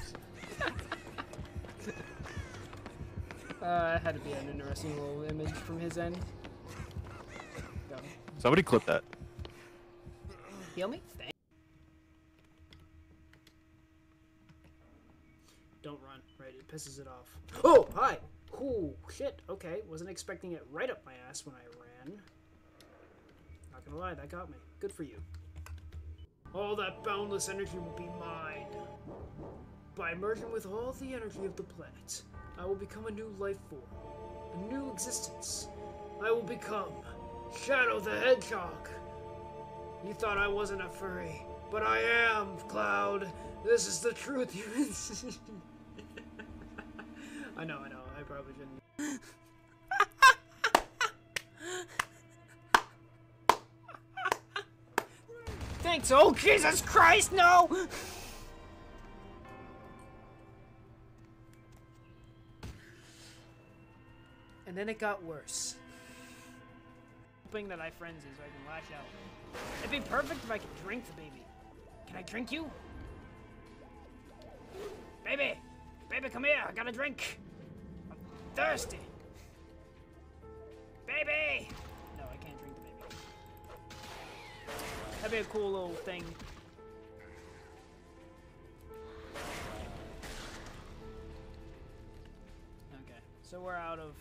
That had to be an interesting little image from his end. Go. Somebody clip that. Heal me? Thanks. Don't run. Right, it pisses it off. Oh, hi! Ooh, shit. Okay, wasn't expecting it right up my ass when I ran. Not gonna lie, that got me. Good for you. All that boundless energy will be mine. By merging with all the energy of the planet, I will become a new life form. A new existence. I will become Shadow the Hedgehog. You thought I wasn't a furry, but I am, Cloud. This is the truth. I know, I probably shouldn't. Thanks, oh Jesus Christ, no! And then it got worse. Hoping that I frenzy so I can lash out. It'd be perfect if I could drink the baby. Can I drink you? Baby! Baby, come here, I got a drink! I'm thirsty! Baby! No, I can't drink the baby. That'd be a cool little thing. Okay, so we're out of...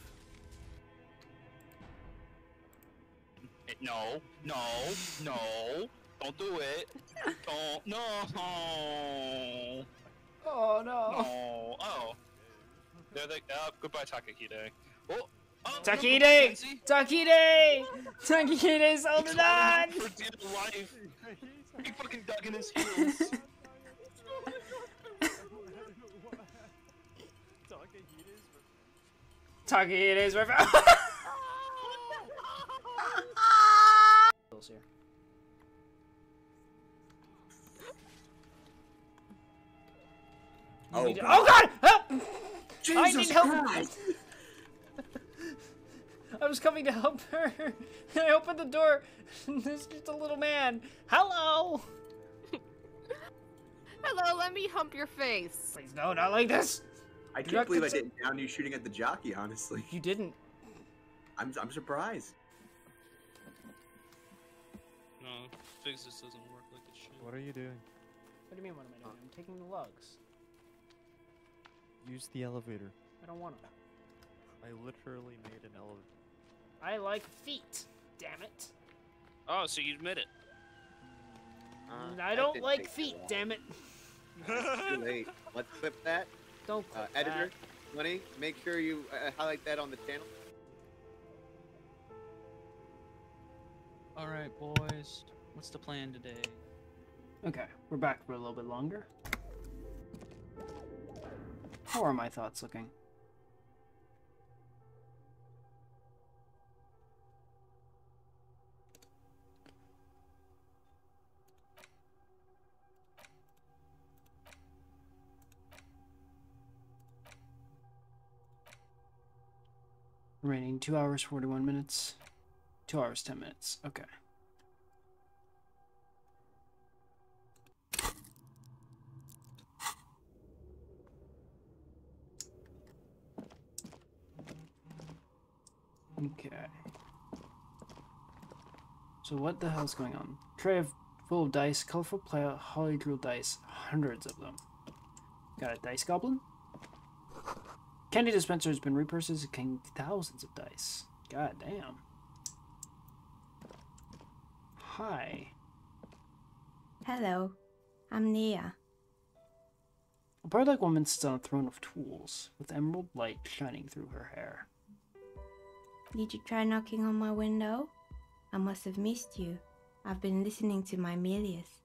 No, don't do it. Don't, no. Oh no. No. Oh. There they goodbye, Takahide. Oh, Takahide! Takahide! Takihide's holding on! For dear life. He fucking dug in his heels. Takihide's right back. Here. Oh, Oh God! Help! Jesus I need help! Christ. I was coming to help her. And I opened the door. There's just a little man. Hello! Hello, let me hump your face. Please, no, not like this. I can't believe I didn't down you shooting at the jockey, honestly. You didn't. I'm surprised. No, physics doesn't work like it should. What are you doing? What do you mean, what am I doing? I'm taking the lugs. Use the elevator. I don't want to. I literally made an elevator. I like feet. Damn it. Oh, so you admit it. I don't like feet, damn it. Too late. Let's clip that. Don't clip editor, Money, make sure you highlight that on the channel. Alright, boys. What's the plan today? Okay, we're back for a little bit longer. How are my thoughts looking? Remaining 2 hours, 41 minutes. 2 hours, 10 minutes. Okay. Okay. So what the hell's going on? Tray full of dice, colorful play, holly drill dice, hundreds of them. Got a dice goblin? Candy dispenser has been repurposed to contain thousands of dice. God damn. Hi. Hello, I'm Nia. A bird-like woman sits on a throne of tools, with emerald light shining through her hair. Did you try knocking on my window? I must have missed you. I've been listening to my Milius.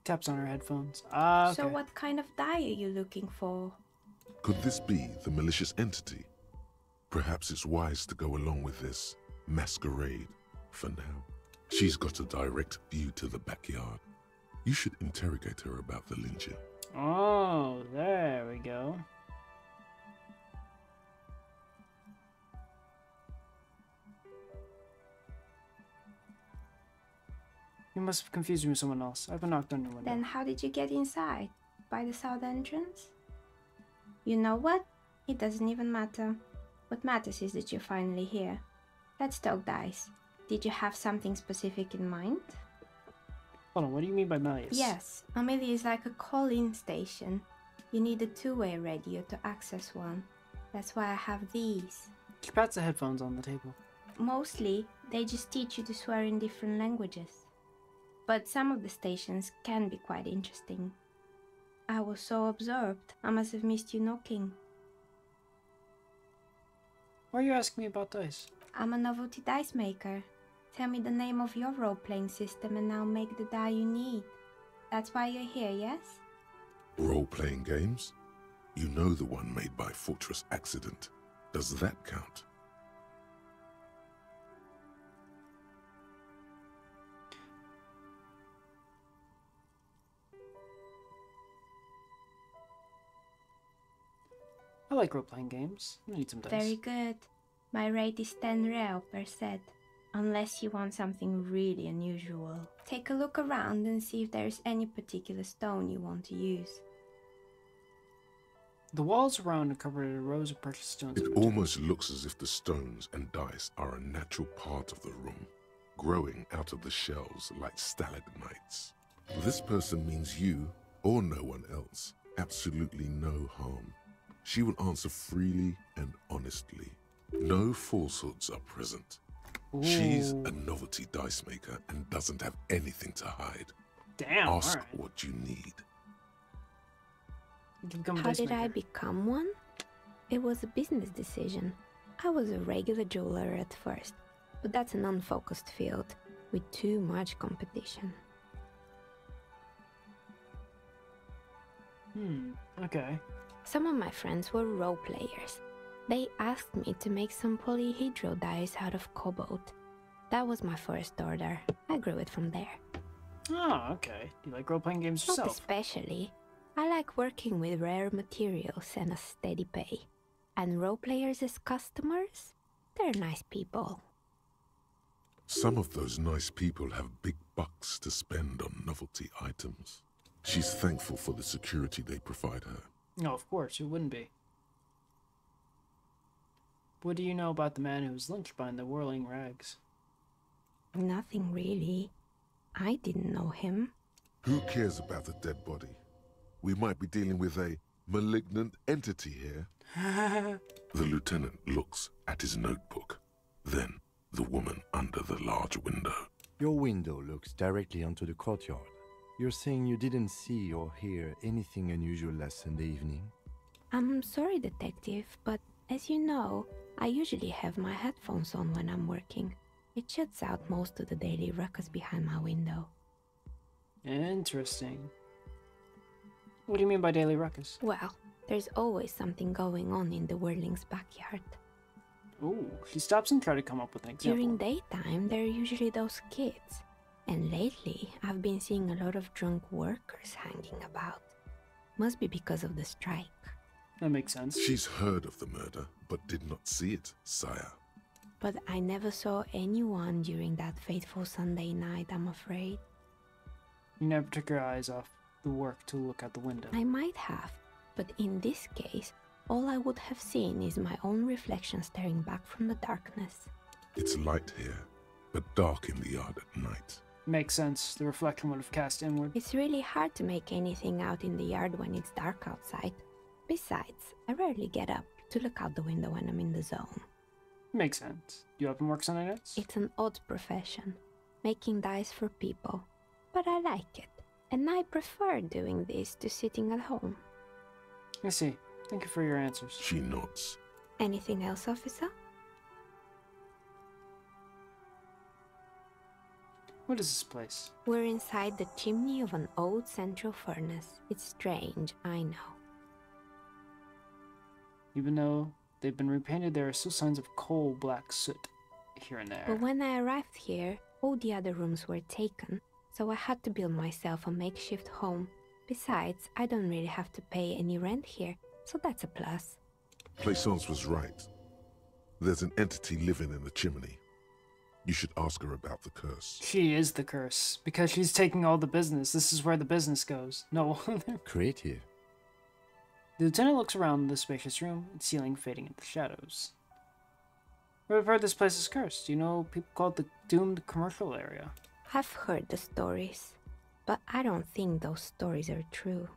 Taps on her headphones. Ah, okay. So what kind of dye are you looking for? Could this be the malicious entity? Perhaps it's wise to go along with this masquerade for now. She's got a direct view to the backyard. You should interrogate her about the lynching. Oh, there we go. You must have confused me with someone else. I've been knocked on your window. Then how did you get inside? By the south entrance? You know what? It doesn't even matter. What matters is that you're finally here. Let's talk dice. Did you have something specific in mind? Hold on, what do you mean by Malleus? Yes, Amelia is like a call-in station. You need a two-way radio to access one. That's why I have these. She pats the headphones on the table. Mostly, they just teach you to swear in different languages. But some of the stations can be quite interesting. I was so absorbed, I must have missed you knocking. Why are you asking me about dice? I'm a novelty dice maker. Tell me the name of your role-playing system and I'll make the die you need. That's why you're here, yes? Role-playing games? You know the one made by Fortress Accident. Does that count? I like role-playing games. I need some dice. Very good. My rate is 10 real per set. Unless you want something really unusual. Take a look around and see if there's any particular stone you want to use. The walls around are covered in rows of precious stones. It almost looks as if the stones and dice are a natural part of the room, growing out of the shells like stalagmites. This person means you, or no one else, absolutely no harm. She will answer freely and honestly. No falsehoods are present. Ooh. She's a novelty dice maker and doesn't have anything to hide. Damn, Ask alright. what you need. How did I become one? It was a business decision. I was a regular jeweler at first, but that's an unfocused field with too much competition. Okay. Some of my friends were role players. They asked me to make some polyhedral dice out of cobalt. That was my first order. I grew it from there. Oh, okay. Do you like role-playing games Not yourself? especially. I like working with rare materials and a steady pay. And role players as customers? They're nice people. Some of those nice people have big bucks to spend on novelty items. She's thankful for the security they provide her. No, of course, who wouldn't be? What do you know about the man who was lynched behind the whirling rags? Nothing really. I didn't know him. Who cares about the dead body? We might be dealing with a malignant entity here. The lieutenant looks at his notebook, then the woman under the large window. Your window looks directly onto the courtyard. You're saying you didn't see or hear anything unusual last Sunday evening? I'm sorry, detective, but as you know, I usually have my headphones on when I'm working. It shuts out most of the daily ruckus behind my window. Interesting. What do you mean by daily ruckus? Well, there's always something going on in the Whirling's backyard. Ooh, she stops and tries to come up with an example. During daytime, there are usually those kids. And lately, I've been seeing a lot of drunk workers hanging about. Must be because of the strike. That makes sense. She's heard of the murder, but did not see it, sire. But I never saw anyone during that fateful Sunday night, I'm afraid. You never took your eyes off the work to look out the window. I might have, but in this case, all I would have seen is my own reflection staring back from the darkness. It's light here, but dark in the yard at night. Makes sense. The reflection would have cast inward. It's really hard to make anything out in the yard when it's dark outside. Besides, I rarely get up to look out the window when I'm in the zone. Makes sense. Do you often work Sunday nights? It's an odd profession, making dice for people. But I like it, and I prefer doing this to sitting at home. I see. Thank you for your answers. She nods. Anything else, officer? What is this place? We're inside the chimney of an old central furnace. It's strange, I know. Even though they've been repainted, there are still signs of coal black soot here and there. But when I arrived here, all the other rooms were taken, so I had to build myself a makeshift home. Besides, I don't really have to pay any rent here, so that's a plus. Plaisance was right. There's an entity living in the chimney. You should ask her about the curse. She is the curse, because she's taking all the business. This is where the business goes. No. Creative. The lieutenant looks around the spacious room, its ceiling fading into shadows. I've heard this place is cursed. You know, people call it the doomed commercial area. I've heard the stories, but I don't think those stories are true.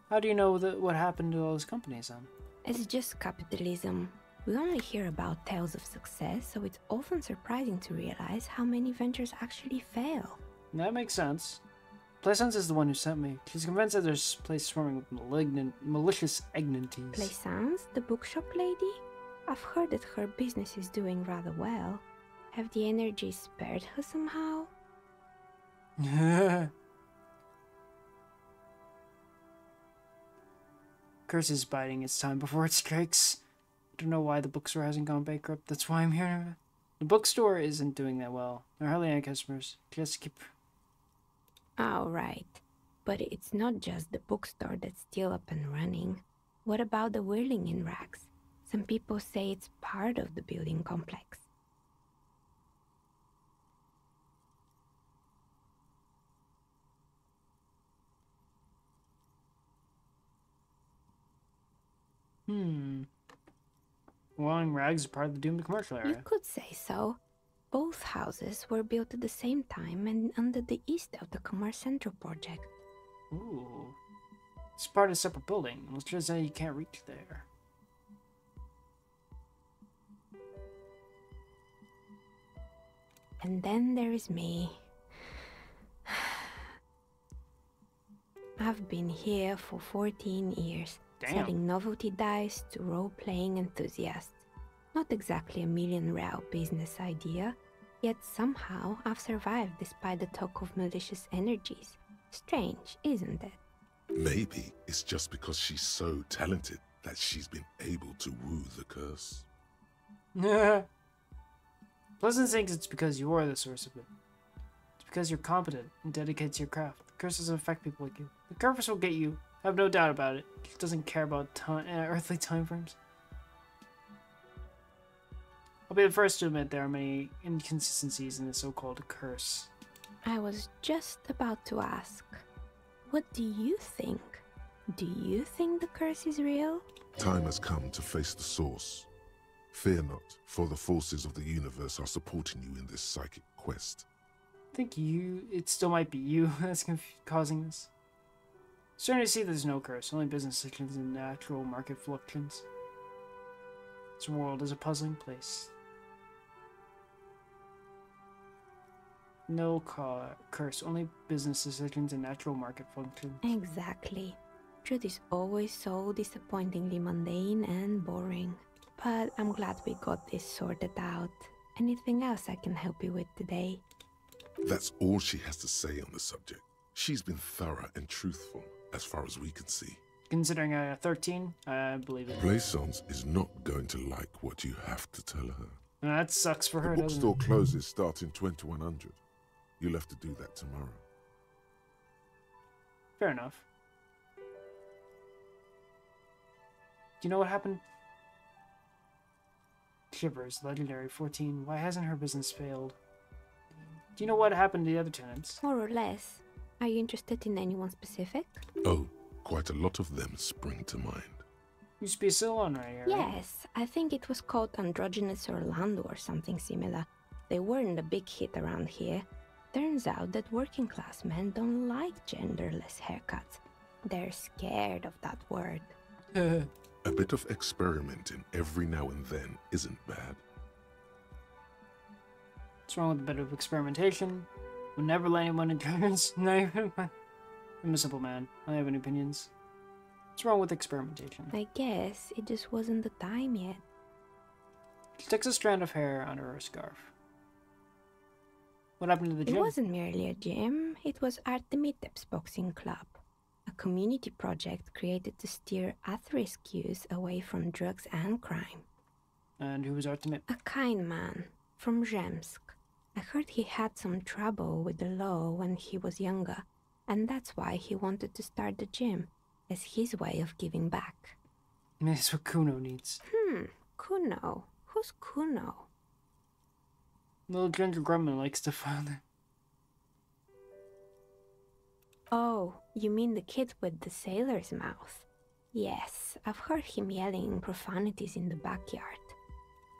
How do you know what happened to all those companies then? It's just capitalism. We only hear about tales of success, so it's often surprising to realize how many ventures actually fail. That makes sense. Plaisance is the one who sent me. She's convinced that there's a place swarming with malicious entities. Plaisance, the bookshop lady? I've heard that her business is doing rather well. Have the energies spared her somehow? Curse is biding its time before it strikes. I don't know why the bookstore hasn't gone bankrupt. That's why I'm here. The bookstore isn't doing that well. There are hardly any customers. She has to keep... Oh, right. But it's not just the bookstore that's still up and running. What about the whirling in rags? Some people say it's part of the building complex. Whirling rags is part of the doomed commercial area. You could say so. Both houses were built at the same time and under the east of the Commerce Central project. Ooh. It's part of a separate building, which is that you can't reach there. And then there is me. I've been here for 14 years, selling novelty dice to role-playing enthusiasts. Not exactly a million-real business idea, yet somehow I've survived despite the talk of malicious energies. Strange, isn't it? Maybe it's just because she's so talented that she's been able to woo the curse. Pleasant thinks it's because you are the source of it. It's because you're competent and dedicated to your craft. The curse doesn't affect people like you. The curse will get you. I have no doubt about it. It doesn't care about earthly time frames. I'll be the first to admit there are many inconsistencies in the so-called curse. I was just about to ask, what do you think? Do you think the curse is real? Time has come to face the source. Fear not, for the forces of the universe are supporting you in this psychic quest. I think it still might be you that's causing this. Starting to see there's no curse, only business decisions and natural market fluctuations. This world is a puzzling place. No curse, only business decisions and natural market functions. Exactly. Truth is always so disappointingly mundane and boring. But I'm glad we got this sorted out. Anything else I can help you with today? That's all she has to say on the subject. She's been thorough and truthful, as far as we can see. Considering I have 13, I believe it. Plaisance is not going to like what you have to tell her. That sucks for her, the doesn't bookstore it? closes starting 2100. You'll have to do that tomorrow. Fair enough. Do you know what happened? Shivers, legendary 14. Why hasn't her business failed? Do you know what happened to the other tenants? More or less. Are you interested in anyone specific? Oh, quite a lot of them spring to mind. Used to be a salon right here. Yes, I think it was called Androgynous Orlando or something similar. They weren't a big hit around here. Turns out that working class men don't like genderless haircuts. They're scared of that word. A bit of experimenting every now and then isn't bad. What's wrong with a bit of experimentation? We'll never let anyone in turns. I'm a simple man. I don't have any opinions. What's wrong with experimentation? I guess it just wasn't the time yet. She takes a strand of hair under her scarf. What happened to the gym? It wasn't merely a gym, it was Artemitep's boxing club, a community project created to steer at-risk youth away from drugs and crime. And who was Artemip? A kind man from Zemsk. I heard he had some trouble with the law when he was younger, and that's why he wanted to start the gym, as his way of giving back. That's what Kuno needs. Kuno? Who's Kuno? Little ginger gremlin likes to find it. Oh, you mean the kid with the sailor's mouth? Yes, I've heard him yelling profanities in the backyard.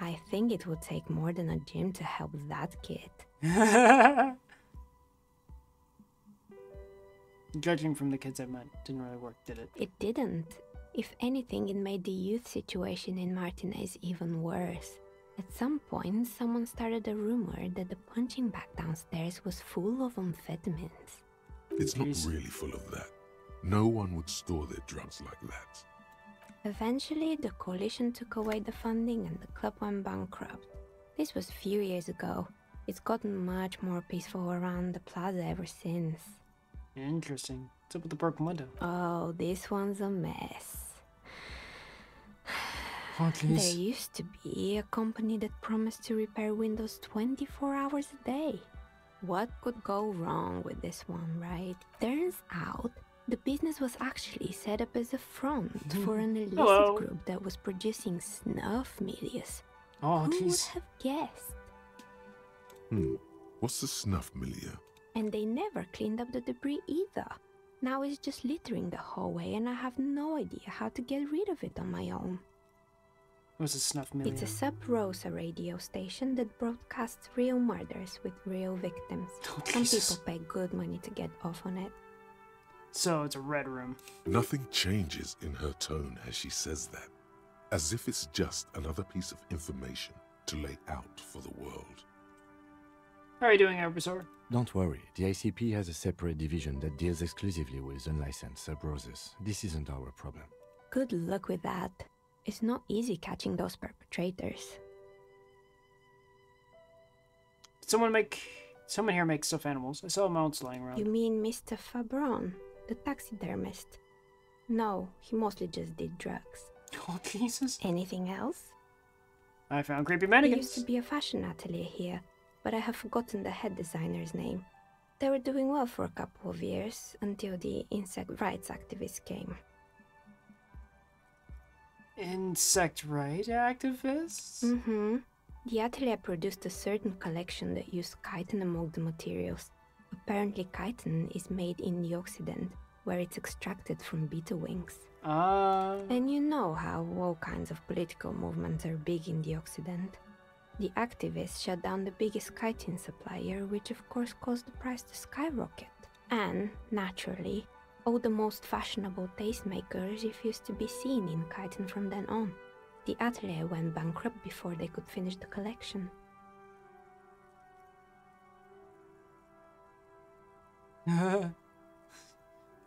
I think it would take more than a gym to help that kid. Judging from the kids I met, didn't really work, did it? It didn't. If anything, it made the youth situation in Martinez even worse. At some point, someone started a rumor that the punching bag downstairs was full of amphetamines. It's not really full of that. No one would store their drugs like that. Eventually, the coalition took away the funding and the club went bankrupt. This was a few years ago. It's gotten much more peaceful around the plaza ever since. Interesting. What's up with the broken window? Oh, this one's a mess. Oh, There used to be a company that promised to repair windows 24 hours a day. What could go wrong with this one, right? Turns out, the business was actually set up as a front for an illicit group that was producing snuff milias. Oh, Who would jeez. have guessed? What's the snuff milieu? And they never cleaned up the debris either. Now it's just littering the hallway and I have no idea how to get rid of it on my own. What's a snuff milieu? It's a sub-Rosa radio station that broadcasts real murders with real victims. Some Jesus. people pay good money to get off on it. So it's a red room. Nothing changes in her tone as she says that, as if it's just another piece of information to lay out for the world. How are you doing, Erbisor? Don't worry, the ICP has a separate division that deals exclusively with unlicensed sub-roses. This isn't our problem. Good luck with that. It's not easy catching those perpetrators. Someone here makes stuffed animals. I saw mounts lying around. You mean Mr. Fabron, the taxidermist? No, he mostly just did drugs. Oh, Jesus. Anything else? I found creepy There mannequins. used to be a fashion atelier here, but I have forgotten the head designer's name. They were doing well for a couple of years, until the insect rights activists came. Insect right activists? Mm-hmm. The atelier produced a certain collection that used chitin among the materials. Apparently chitin is made in the Occident, where it's extracted from beetle wings. And you know how all kinds of political movements are big in the Occident. The activists shut down the biggest chitin supplier, which of course caused the price to skyrocket. And, naturally, all the most fashionable tastemakers refused to be seen in chitin from then on. The atelier went bankrupt before they could finish the collection.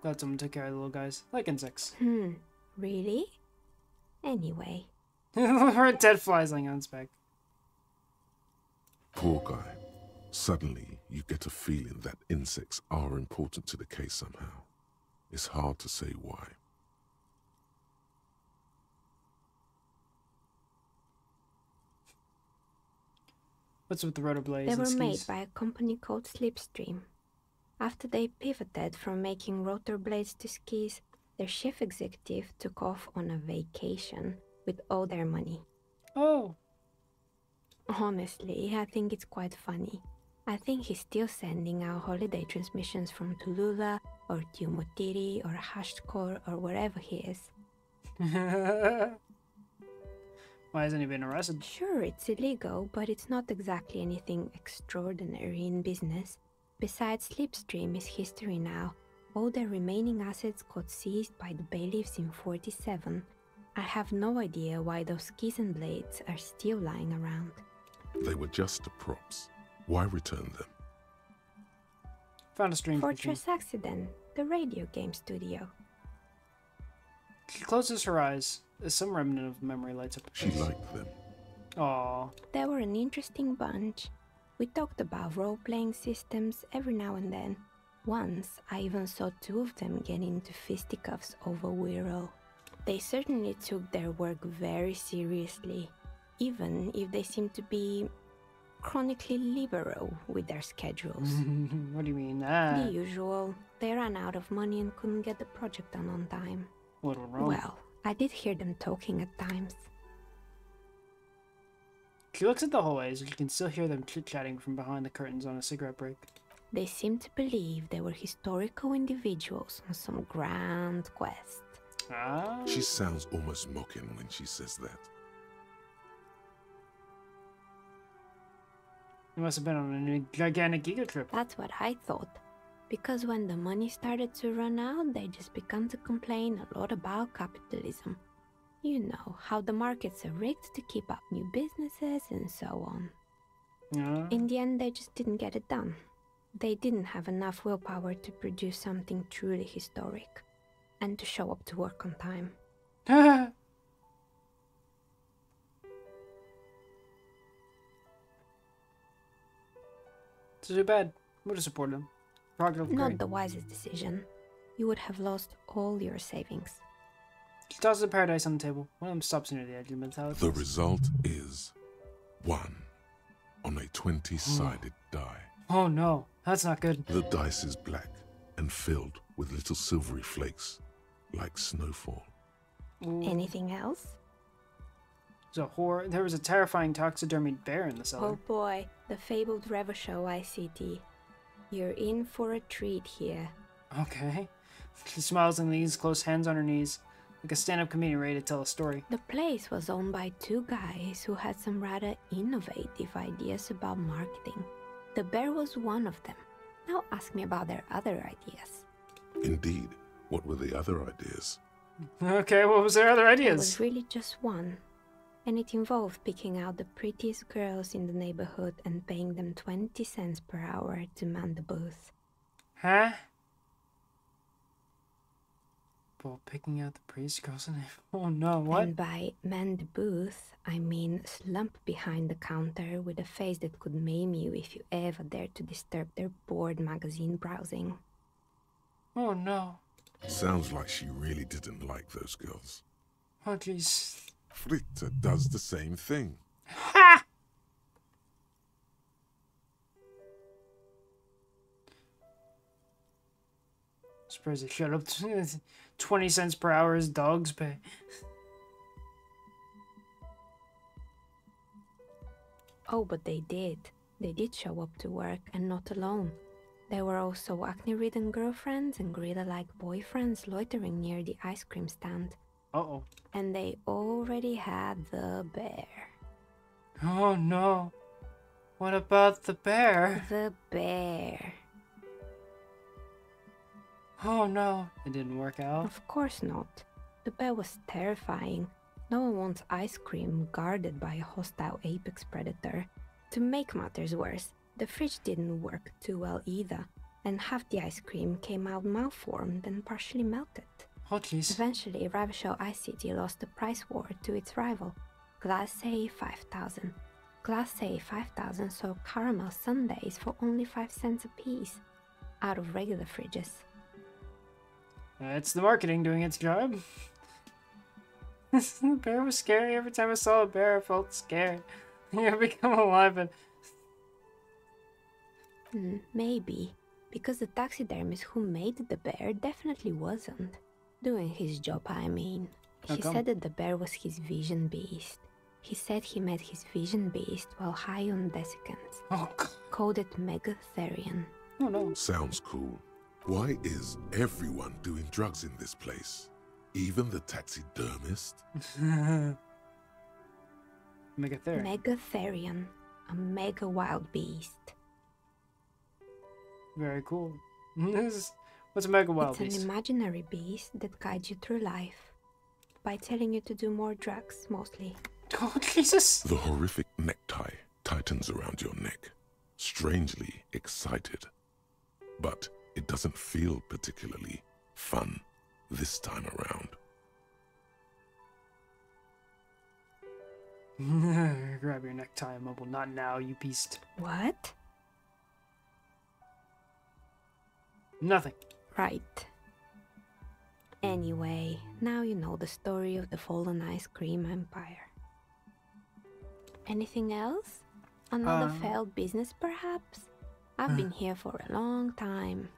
Glad someone took care of the little guys. Like insects. Really? Anyway. Dead flies laying on his back. Poor guy. Suddenly, you get a feeling that insects are important to the case somehow. It's hard to say why. What's with the rotor blades They and were skis? made by a company called Slipstream. After they pivoted from making rotor blades to skis, their chief executive took off on a vacation with all their money. Oh. Honestly, I think it's quite funny. I think he's still sending out holiday transmissions from Tulula or Tiumotiri or Hashtkor or wherever he is. Why hasn't he been arrested? Sure, it's illegal, but it's not exactly anything extraordinary in business. Besides, Slipstream is history now. All their remaining assets got seized by the bailiffs in 47. I have no idea why those skis and blades are still lying around. They were just props. Why return them? Found a strange Fortress Accident, the radio game studio. She closes her eyes as some remnant of memory lights up her She face. liked them. Aww. They were an interesting bunch. We talked about role-playing systems every now and then. Once, I even saw two of them get into fisticuffs over Wiro. They certainly took their work very seriously, even if they seemed to be chronically liberal with their schedules. What do you mean? The usual. They ran out of money and couldn't get the project done on time. What went wrong? Well, I did hear them talking at times. She looks at the hallways, and you can still hear them chit-chatting from behind the curtains on a cigarette break. They seemed to believe they were historical individuals on some grand quest. Ah. She sounds almost mocking when she says that. You must have been on a gigantic giga trip. That's what I thought. Because when the money started to run out, they just began to complain a lot about capitalism. You know, how the markets are rigged to keep up new businesses and so on. Yeah. In the end, they just didn't get it done. They didn't have enough willpower to produce something truly historic. And to show up to work on time. It's too bad. Would have supported them. Not the wisest decision. You would have lost all your savings. She tosses a paradise on the table. One of them stops near the edge of mentality. The result is 1 on a 20-sided die. Oh no, that's not good. The dice is black and filled with little silvery flakes, like snowfall. Anything else? There was a terrifying taxidermied bear in the cellar. Oh boy, the fabled Revachol ICT. You're in for a treat here. Okay. She smiles and leans close hands on her knees, like a stand-up comedian ready to tell a story. The place was owned by two guys who had some rather innovative ideas about marketing. The bear was one of them. Now ask me about their other ideas. Indeed. What were the other ideas? Okay, what was their other ideas? It was really just one. And it involved picking out the prettiest girls in the neighborhood and paying them 20 cents per hour to man the booth. Huh? Well, picking out the prettiest girls in the neighborhood? Oh no, what? And by man the booth, I mean slump behind the counter with a face that could maim you if you ever dared to disturb their bored magazine browsing. Oh no. Sounds like she really didn't like those girls. Oh jeez. Fritta does the same thing. Ha! Surprised they shut up. 20 cents per hour is dogs pay. Oh, but they did. They did show up to work, and not alone. There were also acne-ridden girlfriends and gorilla-like boyfriends loitering near the ice cream stand. Uh-oh. And they already had the bear. Oh no. What about the bear? The bear. Oh no. It didn't work out. Of course not. The bear was terrifying. No one wants ice cream guarded by a hostile apex predator. To make matters worse, the fridge didn't work too well either, and half the ice cream came out malformed and partially melted. Oh jeez. Eventually, Revachol ICT lost the price war to its rival, Glace 5000. Glace 5000 sold caramel sundaes for only 5 cents a piece, out of regular fridges. It's the marketing doing its job. The bear was scary. Every time I saw a bear, I felt scared. You become alive and... Maybe, because the taxidermist who made the bear definitely wasn't. Doing his job, I mean. He said that the bear was his vision beast. He said he met his vision beast while high on desiccants. Oh, God. Called it Megatherion. Oh no. Sounds cool. Why is everyone doing drugs in this place? Even the taxidermist? Megatherion. Megatherion. A mega wild beast. Very cool. What's a mega wild beast? It's an imaginary beast that guides you through life. By telling you to do more drugs, mostly. Oh, Jesus! The horrific necktie tightens around your neck. Strangely excited. But it doesn't feel particularly fun this time around. Grab your necktie, mumble. Not now, you beast. What? Nothing. Right. Anyway, now you know the story of the fallen ice cream empire. Anything else? Another failed business, perhaps? I've been here for a long time.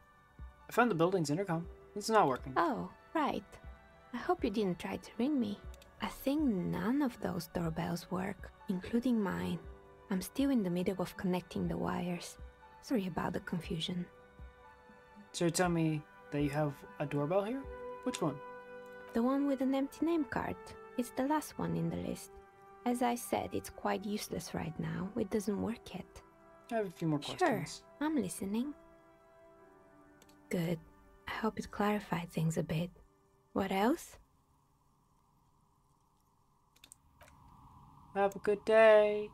I found the building's intercom. It's not working. Oh, right. I hope you didn't try to ring me. I think none of those doorbells work, including mine. I'm still in the middle of connecting the wires. Sorry about the confusion. So you tell me that you have a doorbell here? Which one? The one with an empty name card. It's the last one in the list. As I said, it's quite useless right now. It doesn't work yet. I have a few more questions. Sure, I'm listening. Good. I hope it clarified things a bit. What else? Have a good day.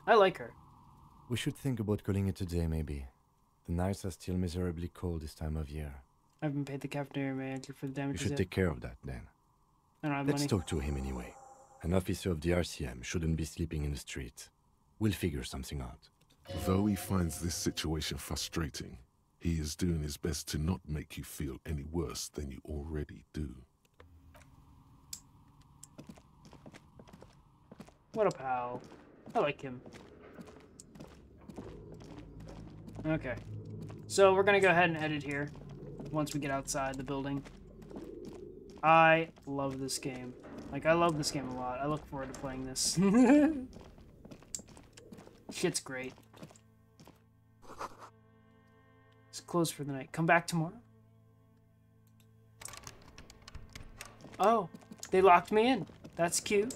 I like her. We should think about calling it a day, maybe. The nights are still miserably cold this time of year. I haven't paid the cafeteria manager for the You damages should yet. take care of that, then. I don't have Let's money. talk to him anyway. An officer of the RCM shouldn't be sleeping in the street. We'll figure something out. Though he finds this situation frustrating, he is doing his best to not make you feel any worse than you already do. What a pal. I like him. Okay. So we're gonna go ahead and edit here once we get outside the building. I love this game. Like, I love this game a lot. I look forward to playing this. Shit's great. It's closed for the night. Come back tomorrow? Oh, they locked me in. That's cute.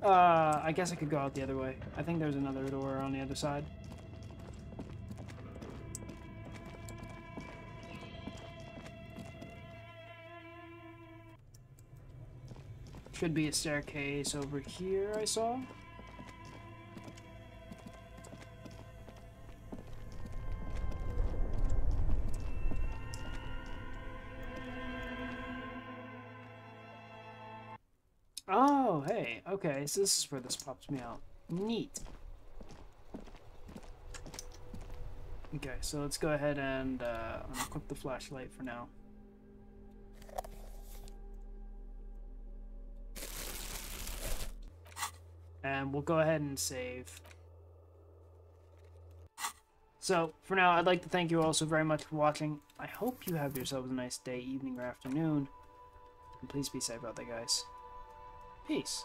I guess I could go out the other way. I think there's another door on the other side. Should be a staircase over here, I saw. Oh, hey, okay, so this is where this pops me out. Neat. Okay, so let's go ahead and equip the flashlight for now. And we'll go ahead and save. So, for now, I'd like to thank you all so very much for watching. I hope you have yourselves a nice day, evening, or afternoon. And please be safe out there, guys. Peace.